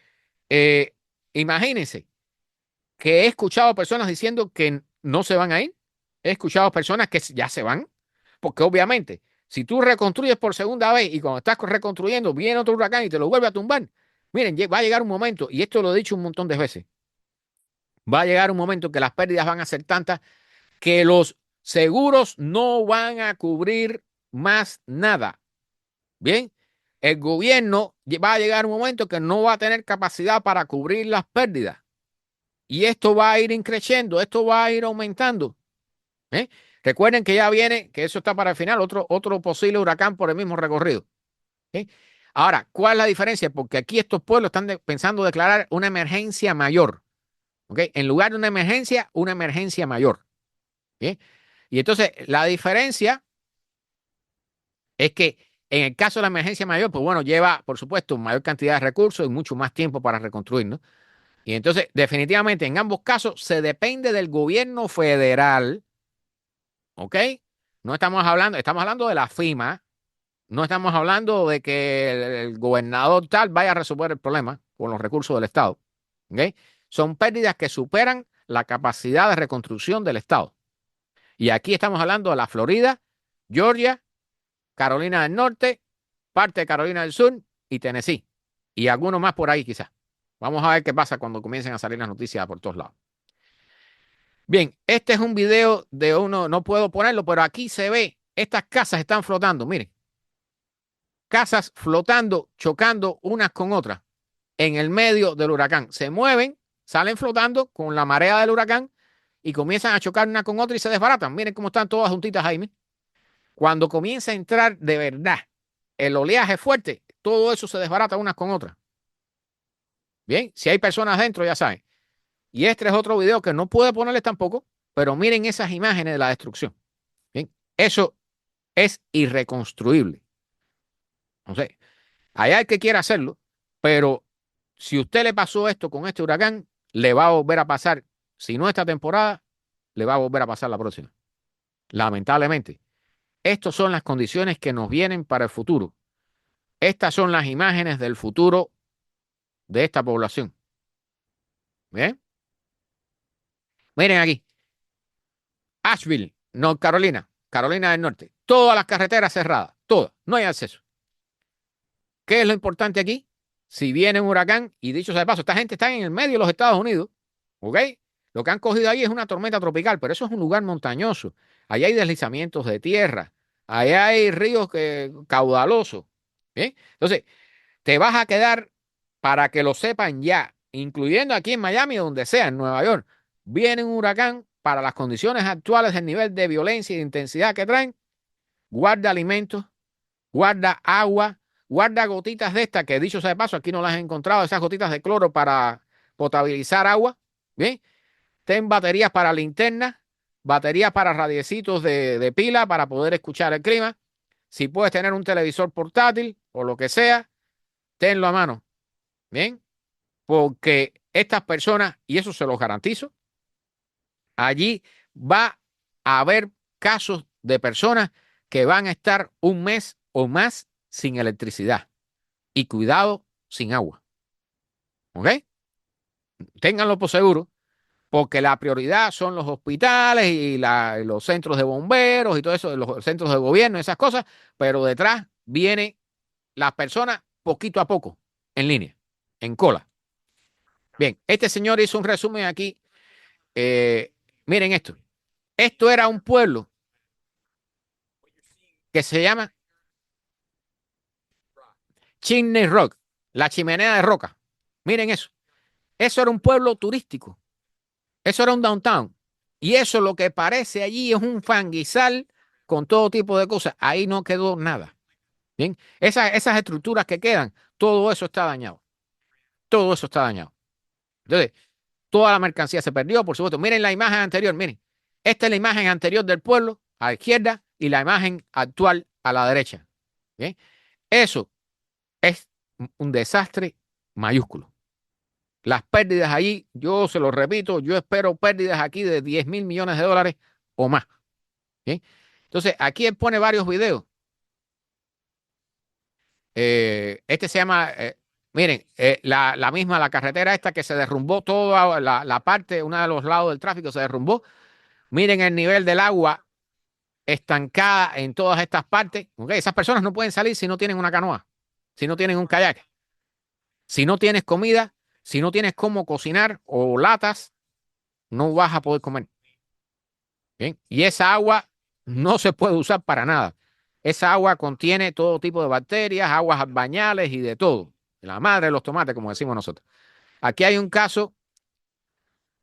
eh, imagínense que he escuchado personas diciendo que no se van a ir. He escuchado personas que ya se van, porque obviamente, si tú reconstruyes por segunda vez y cuando estás reconstruyendo viene otro huracán y te lo vuelve a tumbar, miren, va a llegar un momento, y esto lo he dicho un montón de veces, va a llegar un momento que las pérdidas van a ser tantas que los seguros no van a cubrir más nada. Bien, el gobierno va a llegar un momento que no va a tener capacidad para cubrir las pérdidas. Y esto va a ir increciendo, esto va a ir aumentando. ¿Eh? Recuerden que ya viene, que eso está para el final, otro posible huracán por el mismo recorrido. ¿Eh? Ahora, ¿cuál es la diferencia? Porque aquí estos pueblos están pensando declarar una emergencia mayor. ¿Ok? En lugar de una emergencia mayor. ¿Eh? Y entonces, la diferencia es que en el caso de la emergencia mayor, pues bueno, lleva, por supuesto, mayor cantidad de recursos y mucho más tiempo para reconstruir, ¿no? Y entonces, definitivamente, en ambos casos se depende del gobierno federal, ¿ok? No estamos hablando de la FEMA, no estamos hablando de que el gobernador tal vaya a resolver el problema con los recursos del Estado, ¿ok? Son pérdidas que superan la capacidad de reconstrucción del Estado. Y aquí estamos hablando de la Florida, Georgia, Carolina del Norte, parte de Carolina del Sur y Tennessee. Y algunos más por ahí quizás. Vamos a ver qué pasa cuando comiencen a salir las noticias por todos lados. Bien, este es un video de uno, no puedo ponerlo, pero aquí se ve, estas casas están flotando, miren. Casas flotando, chocando unas con otras en el medio del huracán. Se mueven, salen flotando con la marea del huracán y comienzan a chocar una con otra y se desbaratan. Miren cómo están todas juntitas ahí. Miren. Cuando comienza a entrar de verdad el oleaje fuerte, todo eso se desbarata unas con otras. Bien, si hay personas dentro, ya saben. Y este es otro video que no puede ponerles tampoco, pero miren esas imágenes de la destrucción. Bien, eso es irreconstruible. No sé, hay el que quiera hacerlo, pero si usted le pasó esto con este huracán, le va a volver a pasar, si no esta temporada, le va a volver a pasar la próxima. Lamentablemente, estas son las condiciones que nos vienen para el futuro. Estas son las imágenes del futuro de esta población. ¿Bien? Miren aquí, Asheville, North Carolina, Carolina del Norte. Todas las carreteras cerradas, todas, no hay acceso. ¿Qué es lo importante aquí? Si viene un huracán, y dicho sea de paso, esta gente está en el medio de los Estados Unidos, ¿ok? Lo que han cogido ahí es una tormenta tropical, pero eso es un lugar montañoso. Allá hay deslizamientos de tierra, allá hay ríos caudalosos. ¿Bien? Entonces, te vas a quedar, para que lo sepan ya, incluyendo aquí en Miami, donde sea, en Nueva York, viene un huracán para las condiciones actuales del nivel de violencia y de intensidad que traen, guarda alimentos, guarda agua, guarda gotitas de estas, que dicho sea de paso, aquí no las he encontrado, esas gotitas de cloro para potabilizar agua, ¿bien? Ten baterías para linternas, baterías para radiecitos de pila para poder escuchar el clima. Si puedes tener un televisor portátil o lo que sea, tenlo a mano, ¿bien? Porque estas personas, y eso se los garantizo, allí va a haber casos de personas que van a estar un mes o más sin electricidad y cuidado, sin agua. ¿Ok? Ténganlo por seguro, porque la prioridad son los hospitales y los centros de bomberos y todo eso, los centros de gobierno, esas cosas, pero detrás vienen las personas poquito a poco, en línea, en cola. Bien, este señor hizo un resumen aquí. Miren esto. Esto era un pueblo que se llama Chimney Rock, la chimenea de roca. Miren eso. Eso era un pueblo turístico. Eso era un downtown. Y eso lo que parece allí es un fanguizal con todo tipo de cosas. Ahí no quedó nada. Bien. Esas estructuras que quedan, todo eso está dañado. Todo eso está dañado. Entonces, toda la mercancía se perdió, por supuesto. Miren la imagen anterior, miren. Esta es la imagen anterior del pueblo, a la izquierda, y la imagen actual a la derecha. ¿Bien? Eso es un desastre mayúsculo. Las pérdidas allí, yo se lo repito, yo espero pérdidas aquí de 10.000 millones de dólares o más. ¿Bien? Entonces, aquí él pone varios videos. Este se llama, miren, la carretera esta que se derrumbó toda la parte, uno de los lados del tráfico se derrumbó. Miren el nivel del agua estancada en todas estas partes. ¿Okay? Esas personas no pueden salir si no tienen una canoa, si no tienen un kayak, si no tienes comida, si no tienes cómo cocinar o latas, no vas a poder comer. Bien, y esa agua no se puede usar para nada. Esa agua contiene todo tipo de bacterias, aguas bañales y de todo. La madre de los tomates, como decimos nosotros. Aquí hay un caso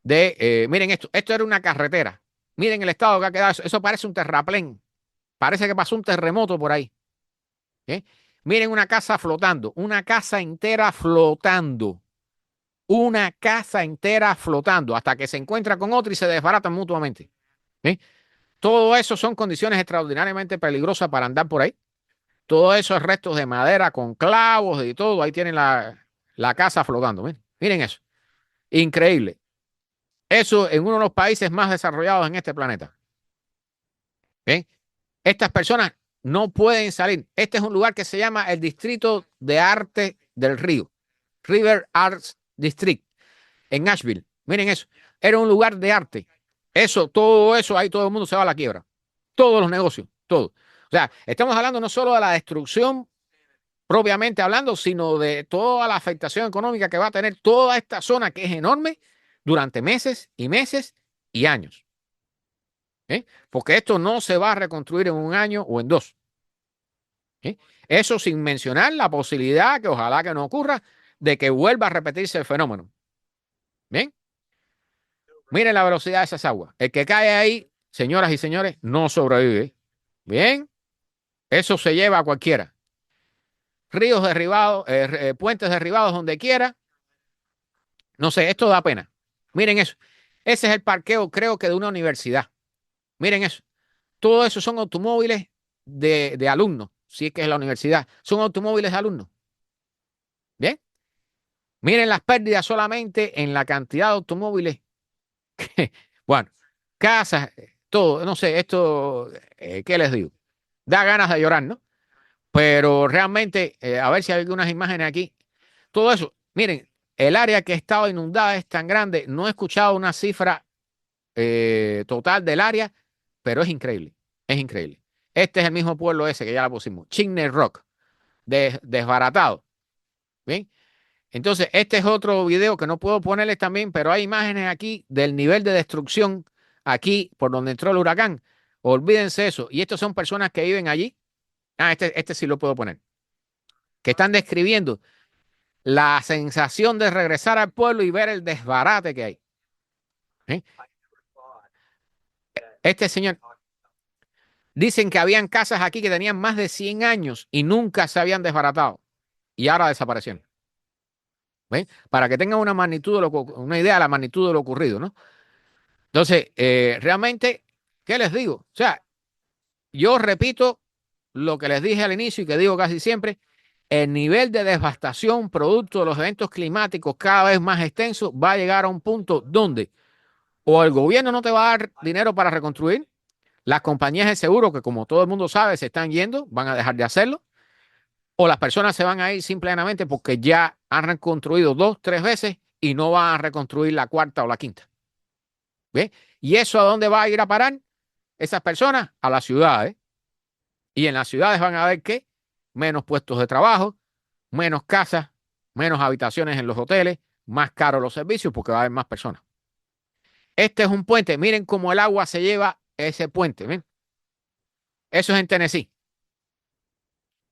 miren esto era una carretera. Miren el estado que ha quedado. Eso parece un terraplén. Parece que pasó un terremoto por ahí. ¿Eh? Miren una casa flotando, una casa entera flotando. Una casa entera flotando hasta que se encuentra con otra y se desbaratan mutuamente. ¿Eh? Todo eso son condiciones extraordinariamente peligrosas para andar por ahí. Todo eso es restos de madera con clavos y todo. Ahí tienen la casa flotando. Miren eso. Increíble. Eso en uno de los países más desarrollados en este planeta. ¿Bien? Estas personas no pueden salir. Este es un lugar que se llama el Distrito de Arte del Río. River Arts District. En Nashville. Miren eso. Era un lugar de arte. Eso, todo eso, ahí todo el mundo se va a la quiebra. Todos los negocios, todo. O sea, estamos hablando no solo de la destrucción propiamente hablando, sino de toda la afectación económica que va a tener toda esta zona que es enorme durante meses y meses y años. Porque esto no se va a reconstruir en un año o en dos. Eso sin mencionar la posibilidad, que ojalá que no ocurra, de que vuelva a repetirse el fenómeno. Bien. Miren la velocidad de esas aguas. El que cae ahí, señoras y señores, no sobrevive. Bien. Eso se lleva a cualquiera. ríos derribados, puentes derribados donde quiera. No sé, esto da pena. Miren eso. Ese es el parqueo, creo que de una universidad. Miren eso. Todo eso son automóviles de alumnos, si es que es la universidad. Son automóviles de alumnos. ¿Bien? Miren las pérdidas solamente en la cantidad de automóviles. Bueno, casas, todo. No sé, esto, ¿qué les digo? Da ganas de llorar, ¿no? Pero realmente, a ver si hay algunas imágenes aquí. Todo eso, miren, el área que ha estado inundada es tan grande. No he escuchado una cifra total del área, pero es increíble. Es increíble. Este es el mismo pueblo ese que ya la pusimos. Chimney Rock, desbaratado. ¿Bien? Entonces, este es otro video que no puedo ponerles también, pero hay imágenes aquí del nivel de destrucción aquí por donde entró el huracán. Olvídense eso. Y estos son personas que viven allí. Ah, este sí lo puedo poner. Que están describiendo la sensación de regresar al pueblo y ver el desbarate que hay. ¿Eh? Este señor, dicen que habían casas aquí que tenían más de 100 años y nunca se habían desbaratado y ahora desaparecieron. ¿Ven? Para que tengan una magnitud de una idea de la magnitud de lo ocurrido, ¿no? Entonces, realmente, ¿qué les digo? O sea, yo repito lo que les dije al inicio y que digo casi siempre, el nivel de devastación producto de los eventos climáticos cada vez más extensos va a llegar a un punto donde o el gobierno no te va a dar dinero para reconstruir, las compañías de seguro, que como todo el mundo sabe, se están yendo, van a dejar de hacerlo, o las personas se van a ir simplemente porque ya han reconstruido 2, 3 veces y no van a reconstruir la cuarta o la quinta. ¿Ve? ¿Y eso a dónde va a ir a parar? Esas personas a las ciudades. Y en las ciudades van a ver que menos puestos de trabajo, menos casas, menos habitaciones en los hoteles, más caros los servicios porque va a haber más personas. Este es un puente. Miren cómo el agua se lleva ese puente. ¿Ven? Eso es en Tennessee.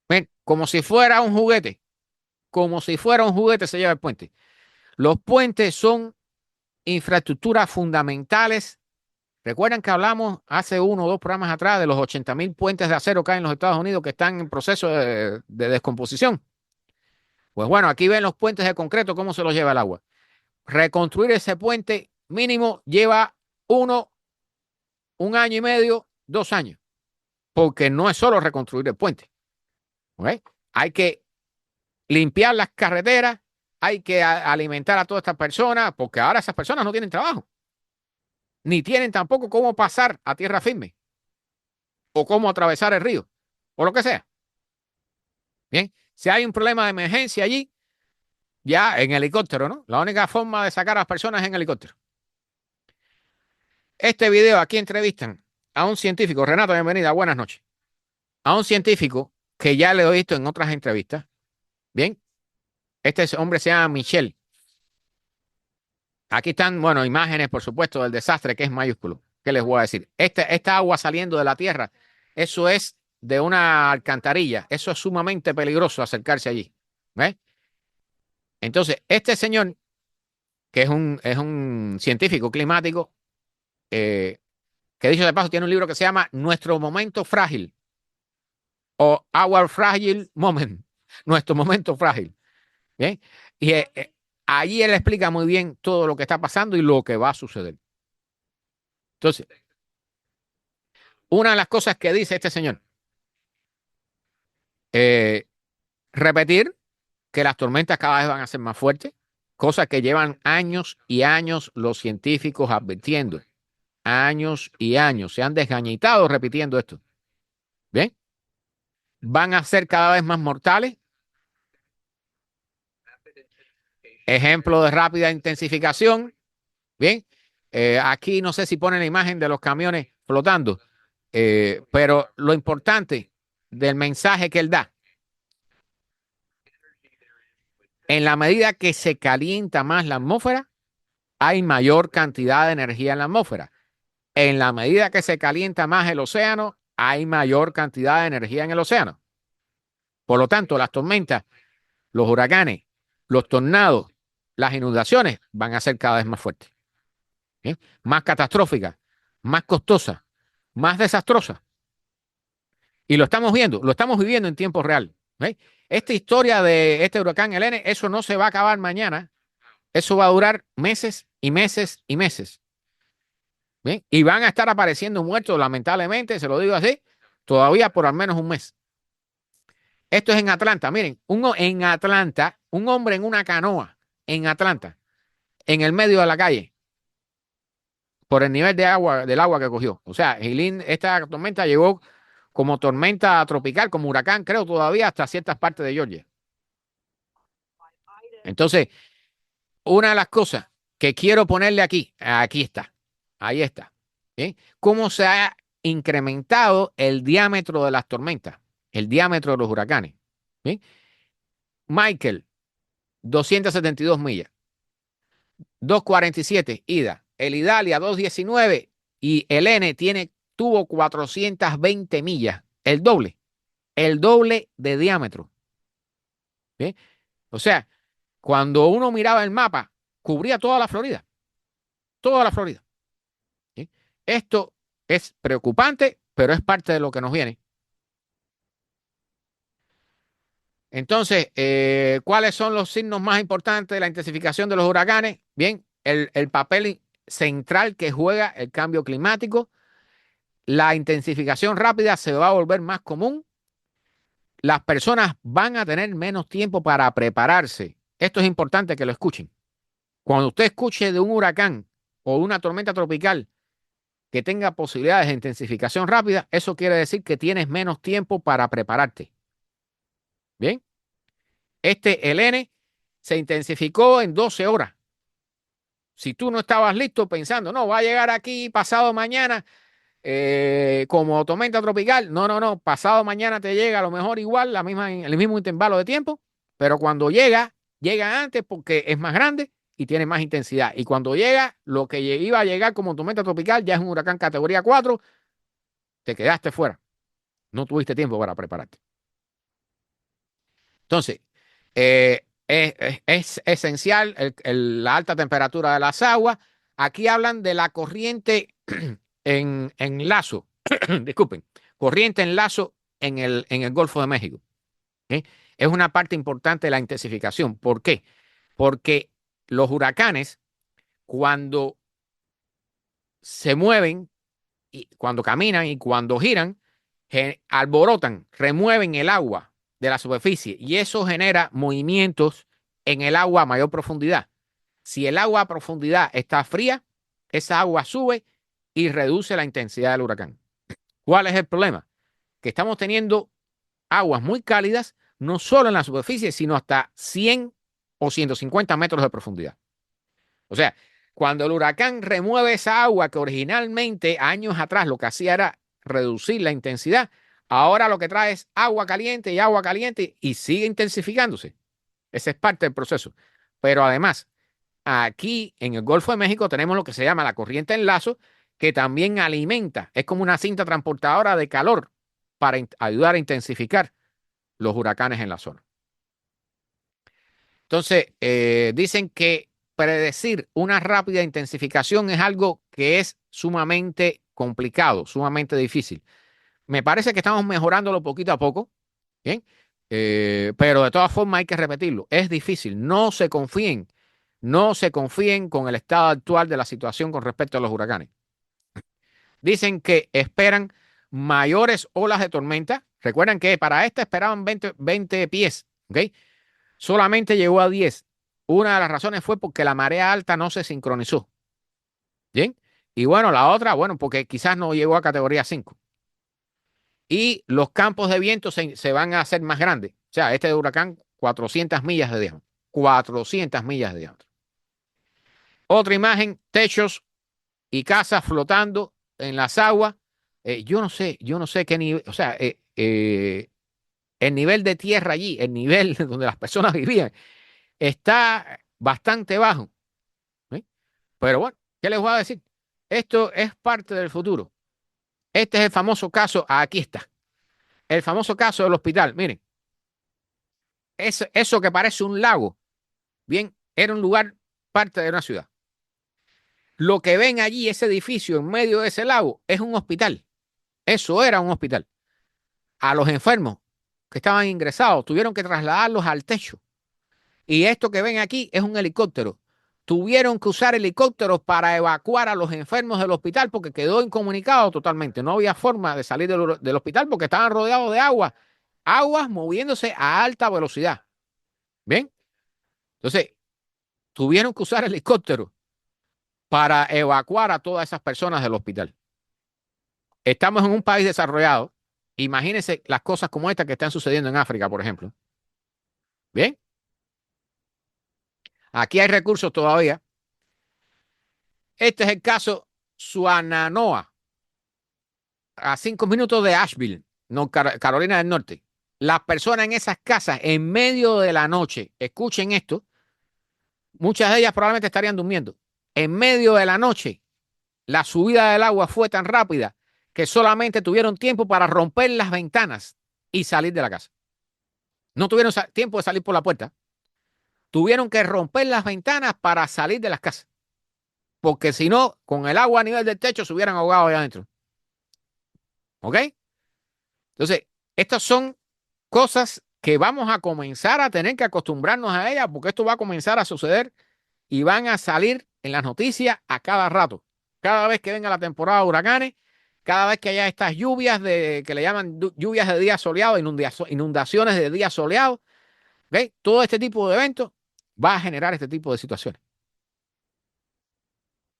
¿Ven? Como si fuera un juguete. Como si fuera un juguete se lleva el puente. Los puentes son infraestructuras fundamentales. Recuerdan que hablamos hace 1 o 2 programas atrás de los 80.000 puentes de acero que hay en los Estados Unidos que están en proceso de descomposición. Pues bueno, aquí ven los puentes de concreto, cómo se los lleva el agua. Reconstruir ese puente mínimo lleva 1 año y medio, 2 años, porque no es solo reconstruir el puente. ¿Okay? Hay que limpiar las carreteras, hay que alimentar a todas estas personas, porque ahora esas personas no tienen trabajo, ni tienen tampoco cómo pasar a tierra firme, o cómo atravesar el río, o lo que sea. Bien, si hay un problema de emergencia allí, ya en helicóptero, ¿no? La única forma de sacar a las personas es en helicóptero. Este video aquí entrevistan a un científico, Renato, bienvenida, buenas noches, a un científico que ya le he visto en otras entrevistas. Bien, este hombre se llama Michel. Aquí están, bueno, imágenes, por supuesto, del desastre que es mayúsculo. ¿Qué les voy a decir? Esta agua saliendo de la tierra, eso es de una alcantarilla. Eso es sumamente peligroso acercarse allí. ¿Ves? Entonces, este señor, que es un científico climático, que dicho de paso tiene un libro que se llama Nuestro Momento Frágil o Our Fragile Moment, Nuestro Momento Frágil. ¿Bien? Y allí él explica muy bien todo lo que está pasando y lo que va a suceder. Entonces, una de las cosas que dice este señor, eh, repetir que las tormentas cada vez van a ser más fuertes, cosa que llevan años y años los científicos advirtiendo. Años y años. Se han desgañitado repitiendo esto. ¿Bien? Van a ser cada vez más mortales. Ejemplo de rápida intensificación. Bien. Aquí no sé si ponen la imagen de los camiones flotando, pero lo importante del mensaje que él da, en la medida que se calienta más la atmósfera, hay mayor cantidad de energía en la atmósfera. En la medida que se calienta más el océano, hay mayor cantidad de energía en el océano. Por lo tanto, las tormentas, los huracanes, los tornados, las inundaciones van a ser cada vez más fuertes, ¿eh? Más catastróficas, más costosas, más desastrosas. Y lo estamos viendo, lo estamos viviendo en tiempo real. ¿Ve? Esta historia de este huracán Helene, eso no se va a acabar mañana. Eso va a durar meses y meses y meses. ¿Bien? Y van a estar apareciendo muertos, lamentablemente, se lo digo así, todavía por al menos un mes. Esto es en Atlanta. Miren, en Atlanta, un hombre en una canoa, en Atlanta, en el medio de la calle, por el nivel de agua, del agua que cogió. O sea, esta tormenta llegó como tormenta tropical, como huracán, creo, todavía hasta ciertas partes de Georgia. Entonces, una de las cosas que quiero ponerle aquí está, ahí está. ¿Bien? ¿Cómo se ha incrementado el diámetro de las tormentas, el diámetro de los huracanes? ¿Bien? Michael, 272 millas, 247 ida. El Idalia, 219 y el N tuvo 420 millas, el doble de diámetro. ¿Bien? O sea, cuando uno miraba el mapa, cubría toda la Florida, toda la Florida. ¿Sí? Esto es preocupante, pero es parte de lo que nos viene. Entonces, ¿cuáles son los signos más importantes de la intensificación de los huracanes? Bien, el papel central que juega el cambio climático, la intensificación rápida se va a volver más común, las personas van a tener menos tiempo para prepararse. Esto es importante que lo escuchen. Cuando usted escuche de un huracán o una tormenta tropical que tenga posibilidades de intensificación rápida, eso quiere decir que tienes menos tiempo para prepararte. Bien, el N se intensificó en 12 horas. Si tú no estabas listo pensando, no, va a llegar aquí pasado mañana como tormenta tropical, no, pasado mañana te llega a lo mejor igual, el mismo intervalo de tiempo, pero cuando llega antes porque es más grande y tiene más intensidad. Y cuando llega, lo que iba a llegar como tormenta tropical ya es un huracán categoría 4, te quedaste fuera. No tuviste tiempo para prepararte. Entonces, es esencial la alta temperatura de las aguas. Aquí hablan de la corriente en lazo, disculpen, corriente en lazo en el Golfo de México. ¿Eh? Es una parte importante de la intensificación. ¿Por qué? Porque los huracanes, cuando se mueven, y cuando caminan y cuando giran, alborotan, remueven el agua de la superficie y eso genera movimientos en el agua a mayor profundidad. Si el agua a profundidad está fría, esa agua sube y reduce la intensidad del huracán. ¿Cuál es el problema? Que estamos teniendo aguas muy cálidas, no solo en la superficie, sino hasta 100 o 150 metros de profundidad. O sea, cuando el huracán remueve esa agua que originalmente años atrás lo que hacía era reducir la intensidad, ahora lo que trae es agua caliente y sigue intensificándose. Ese es parte del proceso. Pero además, aquí en el Golfo de México tenemos lo que se llama la corriente en lazo, que también alimenta, es como una cinta transportadora de calor para ayudar a intensificar los huracanes en la zona. Entonces, dicen que predecir una rápida intensificación es algo que es sumamente complicado, sumamente difícil. Me parece que estamos mejorándolo poquito a poco, ¿bien? Pero de todas formas hay que repetirlo. Es difícil. No se confíen con el estado actual de la situación con respecto a los huracanes. Dicen que esperan mayores olas de tormenta. Recuerden que para esta esperaban 20 pies, ¿ok? Solamente llegó a 10. Una de las razones fue porque la marea alta no se sincronizó. ¿Bien? Y bueno, la otra, bueno, porque quizás no llegó a categoría 5. Y los campos de viento se van a hacer más grandes. O sea, este de huracán, 400 millas de diámetro. 400 millas de diámetro. Otra imagen, techos y casas flotando en las aguas. Yo no sé qué nivel, o sea, el nivel de tierra allí, el nivel donde las personas vivían, está bastante bajo. ¿Sí? Pero bueno, ¿qué les voy a decir? Esto es parte del futuro. Este es el famoso caso, aquí está, el famoso caso del hospital. Miren, eso que parece un lago, bien, era un lugar, parte de una ciudad. Lo que ven allí, ese edificio en medio de ese lago, es un hospital. Eso era un hospital. A los enfermos que estaban ingresados, tuvieron que trasladarlos al techo. Y esto que ven aquí es un helicóptero. Tuvieron que usar helicópteros para evacuar a los enfermos del hospital porque quedó incomunicado totalmente. No había forma de salir del hospital porque estaban rodeados de agua. Aguas moviéndose a alta velocidad. ¿Bien? Entonces, tuvieron que usar helicópteros para evacuar a todas esas personas del hospital. Estamos en un país desarrollado. Imagínense las cosas como estas que están sucediendo en África, por ejemplo. Bien, aquí hay recursos todavía. Este es el caso Suananoa, a 5 minutos de Asheville, no, Carolina del Norte. Las personas en esas casas, en medio de la noche, escuchen esto, muchas de ellas probablemente estarían durmiendo. En medio de la noche, la subida del agua fue tan rápida que solamente tuvieron tiempo para romper las ventanas y salir de la casa. No tuvieron tiempo de salir por la puerta. Tuvieron que romper las ventanas para salir de las casas. Porque si no, con el agua a nivel del techo se hubieran ahogado allá adentro. ¿Ok? Entonces, estas son cosas que vamos a comenzar a tener que acostumbrarnos a ellas porque esto va a comenzar a suceder y van a salir en las noticias a cada rato. Cada vez que venga la temporada de huracanes, cada vez que haya estas lluvias que le llaman lluvias de día soleado, inundaciones de día soleado, ¿okay? Todo este tipo de eventos va a generar este tipo de situaciones.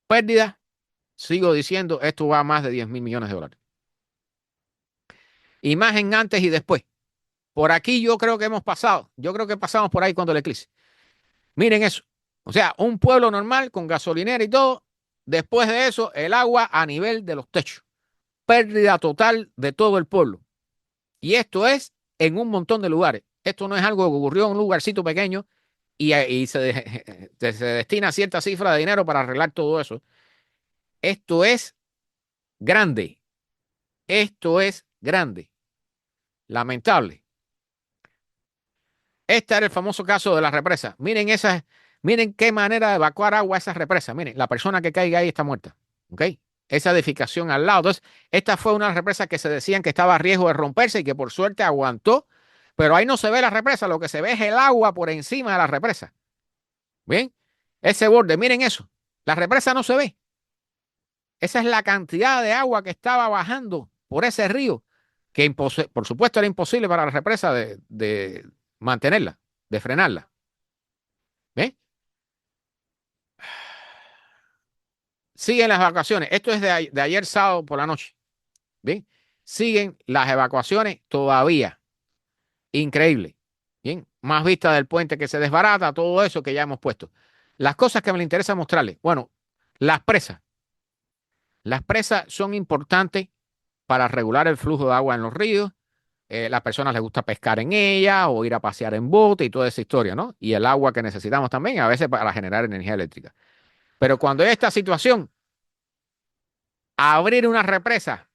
Pérdidas, sigo diciendo, esto va a más de 10.000 millones de dólares. Imagen antes y después. Por aquí yo creo que hemos pasado. Yo creo que pasamos por ahí cuando el eclipse. Miren eso. O sea, un pueblo normal con gasolinera y todo. Después de eso, el agua a nivel de los techos. Pérdida total de todo el pueblo. Y esto es en un montón de lugares. Esto no es algo que ocurrió en un lugarcito pequeño y se destina cierta cifra de dinero para arreglar todo eso. Esto es grande. Esto es grande. Lamentable. Este era el famoso caso de la represa. Miren qué manera de evacuar agua a esas represas. Miren, la persona que caiga ahí está muerta. ¿Ok? Esa edificación al lado. Entonces, esta fue una represa que se decían que estaba a riesgo de romperse y que por suerte aguantó. Pero ahí no se ve la represa, lo que se ve es el agua por encima de la represa. ¿Bien? Ese borde, miren eso. La represa no se ve. Esa es la cantidad de agua que estaba bajando por ese río, que por supuesto era imposible para la represa de mantenerla, de frenarla. ¿Ven? Siguen las evacuaciones. Esto es de ayer sábado por la noche. ¿Bien? Siguen las evacuaciones todavía. Increíble. Bien, más vista del puente que se desbarata, todo eso que ya hemos puesto. Las cosas que me interesa mostrarles. Bueno, las presas. Las presas son importantes para regular el flujo de agua en los ríos. Las personas les gusta pescar en ellas o ir a pasear en bote y toda esa historia, ¿no? Y el agua que necesitamos también, a veces para generar energía eléctrica. Pero cuando hay esta situación, abrir una represa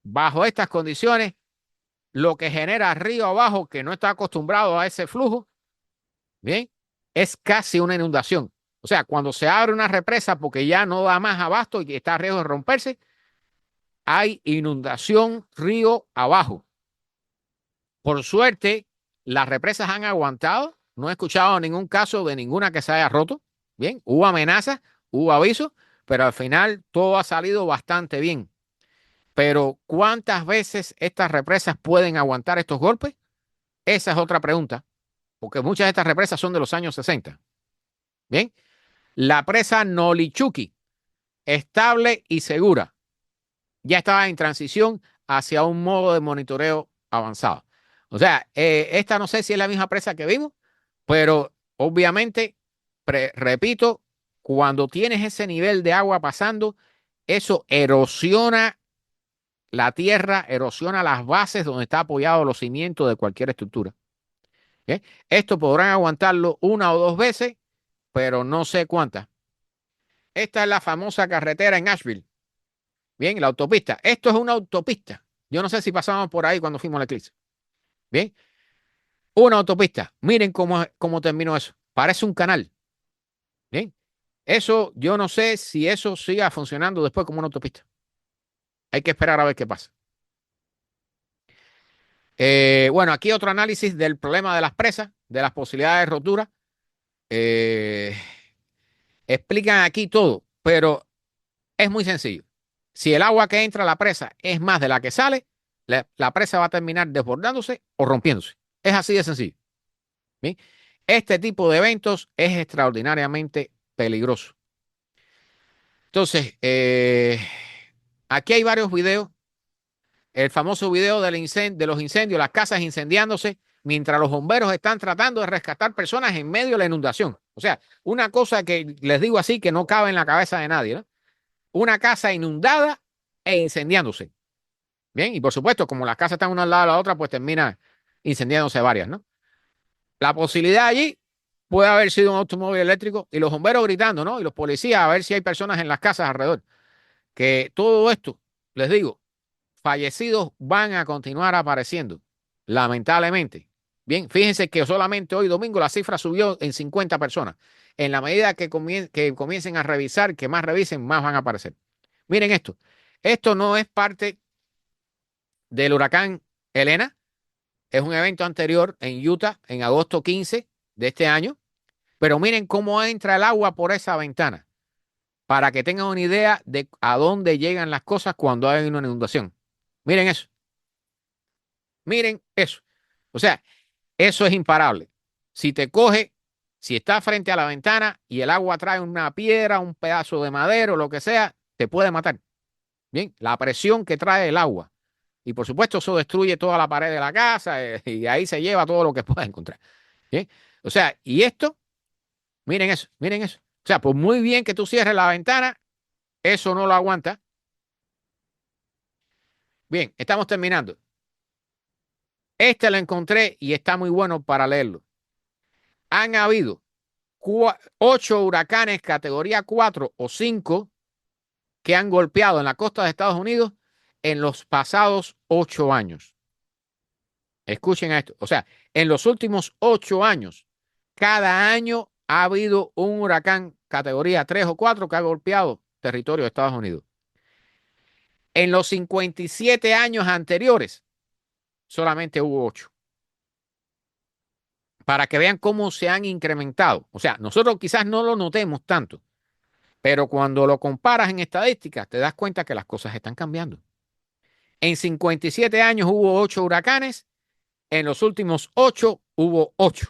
bajo estas condiciones, lo que genera río abajo que no está acostumbrado a ese flujo, ¿bien? Es casi una inundación. O sea, cuando se abre una represa porque ya no da más abasto y está a riesgo de romperse, hay inundación río abajo. Por suerte, las represas han aguantado. No he escuchado ningún caso de ninguna que se haya roto. Bien, hubo amenazas, hubo avisos, pero al final todo ha salido bastante bien. Pero ¿cuántas veces estas represas pueden aguantar estos golpes? Esa es otra pregunta, porque muchas de estas represas son de los años 60. Bien, la presa Nolichuki, estable y segura, ya estaba en transición hacia un modo de monitoreo avanzado. O sea, esta no sé si es la misma presa que vimos, pero obviamente, repito, cuando tienes ese nivel de agua pasando, eso erosiona la tierra, erosiona las bases donde está apoyado los cimientos de cualquier estructura. ¿Okay? Esto podrán aguantarlo una o dos veces, pero no sé cuántas. Esta es la famosa carretera en Asheville. Bien, la autopista. Esto es una autopista. Yo no sé si pasamos por ahí cuando fuimos al eclipse. Bien, una autopista. Miren cómo terminó eso. Parece un canal. Bien, eso yo no sé si eso siga funcionando después como una autopista. Hay que esperar a ver qué pasa. Bueno, aquí otro análisis del problema de las presas, de las posibilidades de rotura. Eh, Explican aquí todo, pero es muy sencillo. Si el agua que entra a la presa es más de la que sale, la presa va a terminar desbordándose o rompiéndose. Es así de sencillo. ¿Bien? Este tipo de eventos es extraordinariamente peligroso. Entonces, aquí hay varios videos. El famoso video de los incendios, las casas incendiándose, mientras los bomberos están tratando de rescatar personas en medio de la inundación. O sea, una cosa que les digo así que no cabe en la cabeza de nadie, ¿no? Una casa inundada e incendiándose. Bien, y por supuesto, como las casas están una al lado de la otra, pues termina incendiándose varias, ¿no? La posibilidad allí puede haber sido un automóvil eléctrico y los bomberos gritando, ¿no? Y los policías a ver si hay personas en las casas alrededor. Que todo esto, les digo, fallecidos van a continuar apareciendo, lamentablemente. Bien, fíjense que solamente hoy domingo la cifra subió en 50 personas. En la medida que comiencen a revisar, que más revisen, más van a aparecer. Miren esto. Esto no es parte del huracán Elena. Es un evento anterior en Utah, en agosto 15 de este año. Pero miren cómo entra el agua por esa ventana, para que tengan una idea de a dónde llegan las cosas cuando hay una inundación. Miren eso. Miren eso. O sea, eso es imparable. Si te coge, si estás frente a la ventana y el agua trae una piedra, un pedazo de madera o lo que sea, te puede matar. Bien, la presión que trae el agua. Y por supuesto, eso destruye toda la pared de la casa y ahí se lleva todo lo que pueda encontrar. Bien, o sea, y esto, miren eso, miren eso. O sea, por muy bien que tú cierres la ventana, eso no lo aguanta. Bien, estamos terminando. Este lo encontré y está muy bueno para leerlo. Han habido 8 huracanes categoría 4 o 5 que han golpeado en la costa de Estados Unidos en los pasados 8 años. Escuchen esto. O sea, en los últimos 8 años, cada año ha habido un huracán categoría 3 o 4 que ha golpeado territorio de Estados Unidos. En los 57 años anteriores, solamente hubo 8. Para que vean cómo se han incrementado. O sea, nosotros quizás no lo notemos tanto, pero cuando lo comparas en estadísticas, te das cuenta que las cosas están cambiando. En 57 años hubo 8 huracanes, en los últimos 8 hubo 8.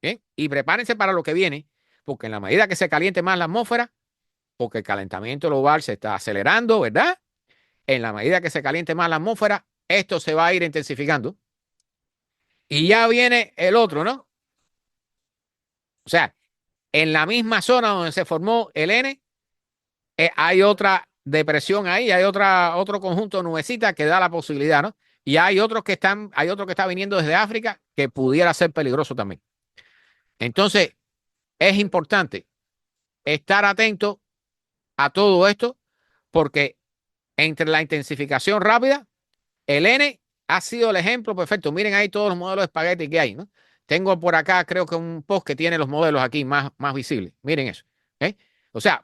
¿Bien? Y prepárense para lo que viene, porque en la medida que se caliente más la atmósfera, porque el calentamiento global se está acelerando, ¿verdad? En la medida que se caliente más la atmósfera, esto se va a ir intensificando. Y ya viene el otro, ¿no? O sea, en la misma zona donde se formó el N, hay otra depresión ahí, hay otro conjunto de nubecitas que da la posibilidad, ¿no? Y hay hay otro que está viniendo desde África que pudiera ser peligroso también. Entonces, es importante estar atento a todo esto porque entre la intensificación rápida, el N ha sido el ejemplo perfecto. Miren ahí todos los modelos de espagueti que hay, ¿no? Tengo por acá, creo que un post que tiene los modelos aquí más visibles. Miren eso. ¿Eh? O sea,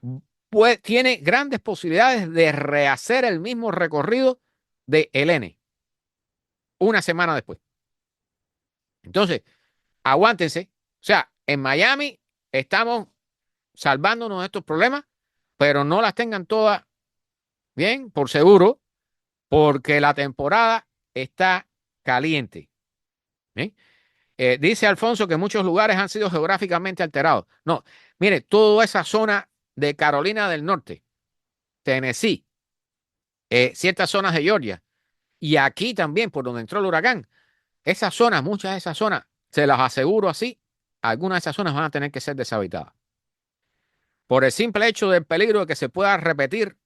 tiene grandes posibilidades de rehacer el mismo recorrido de el N una semana después. Entonces, aguántense. O sea, en Miami estamos salvándonos de estos problemas, pero no las tengan todas bien, por seguro, porque la temporada está caliente. ¿Bien? Dice Alfonso que muchos lugares han sido geográficamente alterados. No, mire, toda esa zona de Carolina del Norte, Tennessee, ciertas zonas de Georgia, y aquí también, por donde entró el huracán, esas zonas, muchas de esas zonas, se las aseguro así, algunas de esas zonas van a tener que ser deshabitadas. Por el simple hecho del peligro de que se pueda repetir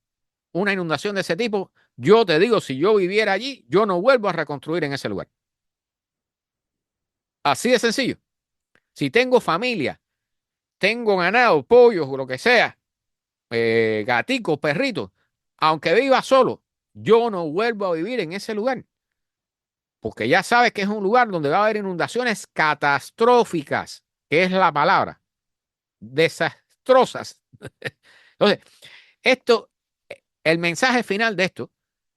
una inundación de ese tipo, yo te digo, si yo viviera allí, yo no vuelvo a reconstruir en ese lugar. Así de sencillo. Si tengo familia, tengo ganado, pollos o lo que sea, gaticos, perritos, aunque viva solo, yo no vuelvo a vivir en ese lugar. Porque ya sabes que es un lugar donde va a haber inundaciones catastróficas, que es la palabra, desastrosas. Entonces, el mensaje final de esto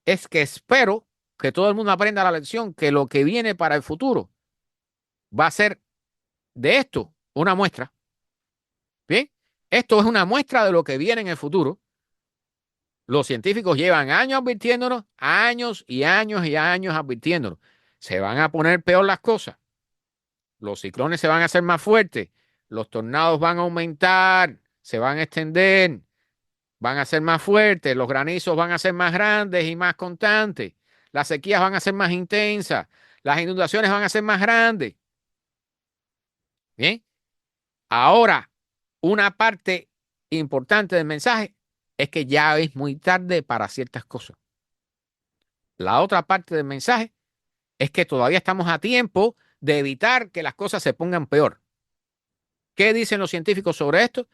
es que espero que todo el mundo aprenda la lección, que lo que viene para el futuro va a ser de esto una muestra. Bien, esto es una muestra de lo que viene en el futuro. Los científicos llevan años advirtiéndonos, años y años y años advirtiéndonos. Se van a poner peor las cosas. Los ciclones se van a hacer más fuertes. Los tornados van a aumentar, se van a extender, van a ser más fuertes. Los granizos van a ser más grandes y más constantes. Las sequías van a ser más intensas. Las inundaciones van a ser más grandes. Bien. Ahora, una parte importante del mensaje es que ya es muy tarde para ciertas cosas. La otra parte del mensaje es que todavía estamos a tiempo de evitar que las cosas se pongan peor. ¿Qué dicen los científicos sobre esto?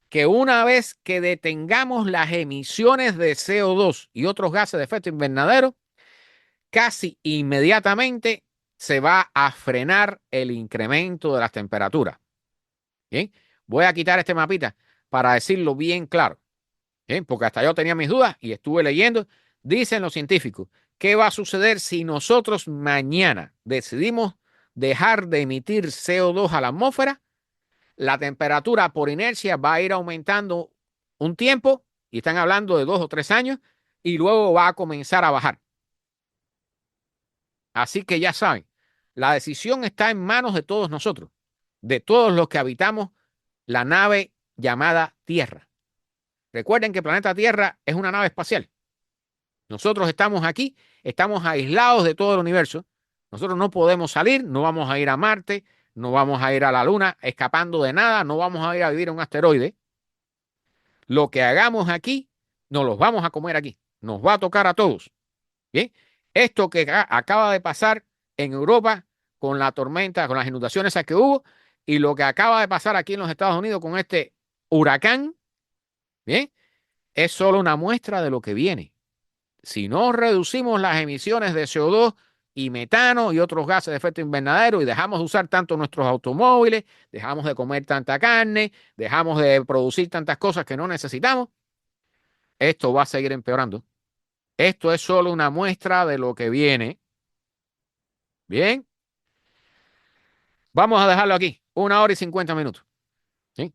Que una vez que detengamos las emisiones de CO2 y otros gases de efecto invernadero, casi inmediatamente se va a frenar el incremento de las temperaturas. Bien, voy a quitar este mapita para decirlo bien claro. Bien, porque hasta yo tenía mis dudas y estuve leyendo. Dicen los científicos, ¿qué va a suceder si nosotros mañana decidimos dejar de emitir CO2 a la atmósfera? La temperatura por inercia va a ir aumentando un tiempo, y están hablando de 2 o 3 años, y luego va a comenzar a bajar. Así que ya saben, la decisión está en manos de todos nosotros, de todos los que habitamos la nave llamada Tierra. Recuerden que el planeta Tierra es una nave espacial. Nosotros estamos aquí, estamos aislados de todo el universo. Nosotros no podemos salir, no vamos a ir a Marte, no vamos a ir a la Luna escapando de nada, no vamos a ir a vivir en un asteroide. Lo que hagamos aquí, nos los vamos a comer aquí. Nos va a tocar a todos. Bien, esto que acaba de pasar en Europa con la tormenta, con las inundaciones que hubo, y lo que acaba de pasar aquí en los Estados Unidos con este huracán, bien, es solo una muestra de lo que viene. Si no reducimos las emisiones de CO2 y metano y otros gases de efecto invernadero y dejamos de usar tanto nuestros automóviles, dejamos de comer tanta carne, dejamos de producir tantas cosas que no necesitamos, esto va a seguir empeorando. Esto es solo una muestra de lo que viene. Bien, vamos a dejarlo aquí, 1 hora y 50 minutos. ¿Sí?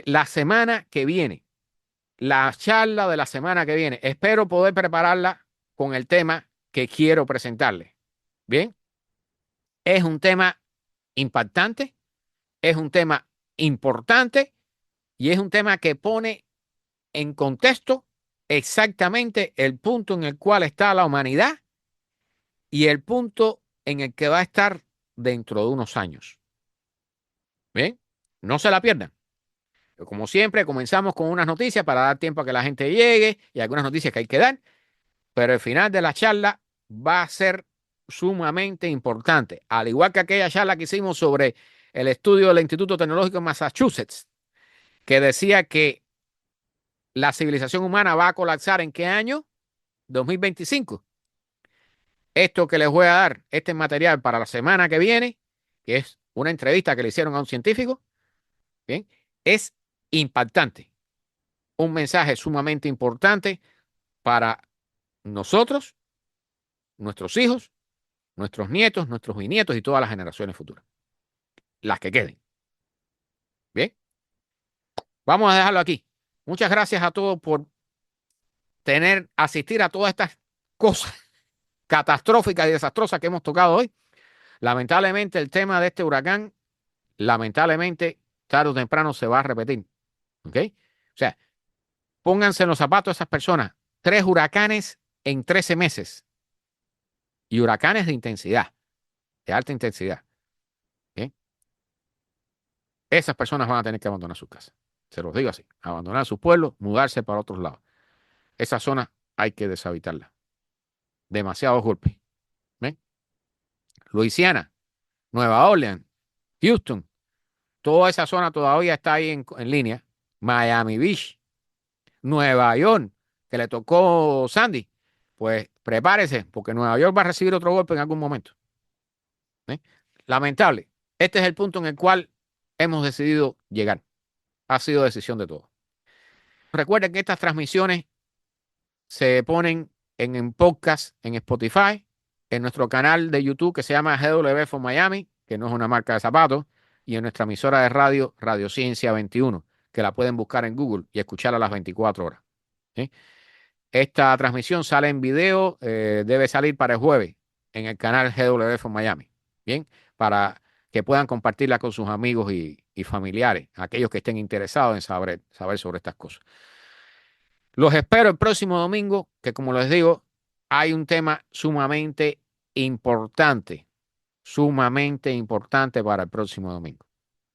La semana que viene, la charla de la semana que viene, espero poder prepararla con el tema que quiero presentarle. Bien, es un tema impactante, es un tema importante y es un tema que pone en contexto exactamente el punto en el cual está la humanidad y el punto en el que va a estar dentro de unos años. Bien, no se la pierdan. Como siempre, comenzamos con unas noticias para dar tiempo a que la gente llegue y algunas noticias que hay que dar, pero el final de la charla va a ser sumamente importante. Al igual que aquella charla que hicimos sobre el estudio del Instituto Tecnológico de Massachusetts, que decía que la civilización humana va a colapsar ¿en qué año? 2025. Esto que les voy a dar, este material para la semana que viene, que es una entrevista que le hicieron a un científico, ¿bien? Es impactante. Un mensaje sumamente importante para nosotros, nuestros hijos, nuestros nietos, nuestros bisnietos y todas las generaciones futuras. Las que queden. Bien, vamos a dejarlo aquí. Muchas gracias a todos por asistir a todas estas cosas catastróficas y desastrosas que hemos tocado hoy. Lamentablemente el tema de este huracán, lamentablemente, tarde o temprano se va a repetir. ¿Ok? O sea, pónganse en los zapatos de esas personas. 3 huracanes en 13 meses. Y huracanes de intensidad, de alta intensidad. ¿Ok? Esas personas van a tener que abandonar sus casas. Se los digo así. Abandonar sus pueblos, mudarse para otros lados. Esa zona hay que deshabitarla. Demasiados golpes. ¿Ven? Luisiana, Nueva Orleans, Houston, toda esa zona todavía está ahí en línea. Miami Beach, Nueva York, que le tocó Sandy. Pues prepárese, porque Nueva York va a recibir otro golpe en algún momento. ¿Eh? Lamentable. Este es el punto en el cual hemos decidido llegar. Ha sido decisión de todos. Recuerden que estas transmisiones se ponen en podcast, en Spotify, en nuestro canal de YouTube que se llama GW for Miami, que no es una marca de zapatos, y en nuestra emisora de radio, Radio Ciencia 21, que la pueden buscar en Google y escuchar a las 24 horas. ¿Sí? Esta transmisión sale en video, debe salir para el jueves en el canal GW for Miami. Bien, para que puedan compartirla con sus amigos y familiares, aquellos que estén interesados en saber sobre estas cosas. Los espero el próximo domingo, que como les digo, hay un tema sumamente importante para el próximo domingo.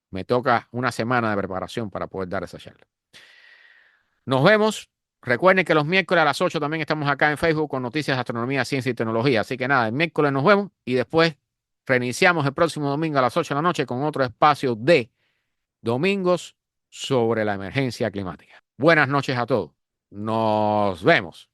Me toca una semana de preparación para poder dar esa charla. Nos vemos. Recuerden que los miércoles a las 8 también estamos acá en Facebook con noticias de astronomía, ciencia y tecnología. Así que nada, el miércoles nos vemos y después reiniciamos el próximo domingo a las 8 de la noche con otro espacio de domingos sobre la emergencia climática. Buenas noches a todos. Nos vemos.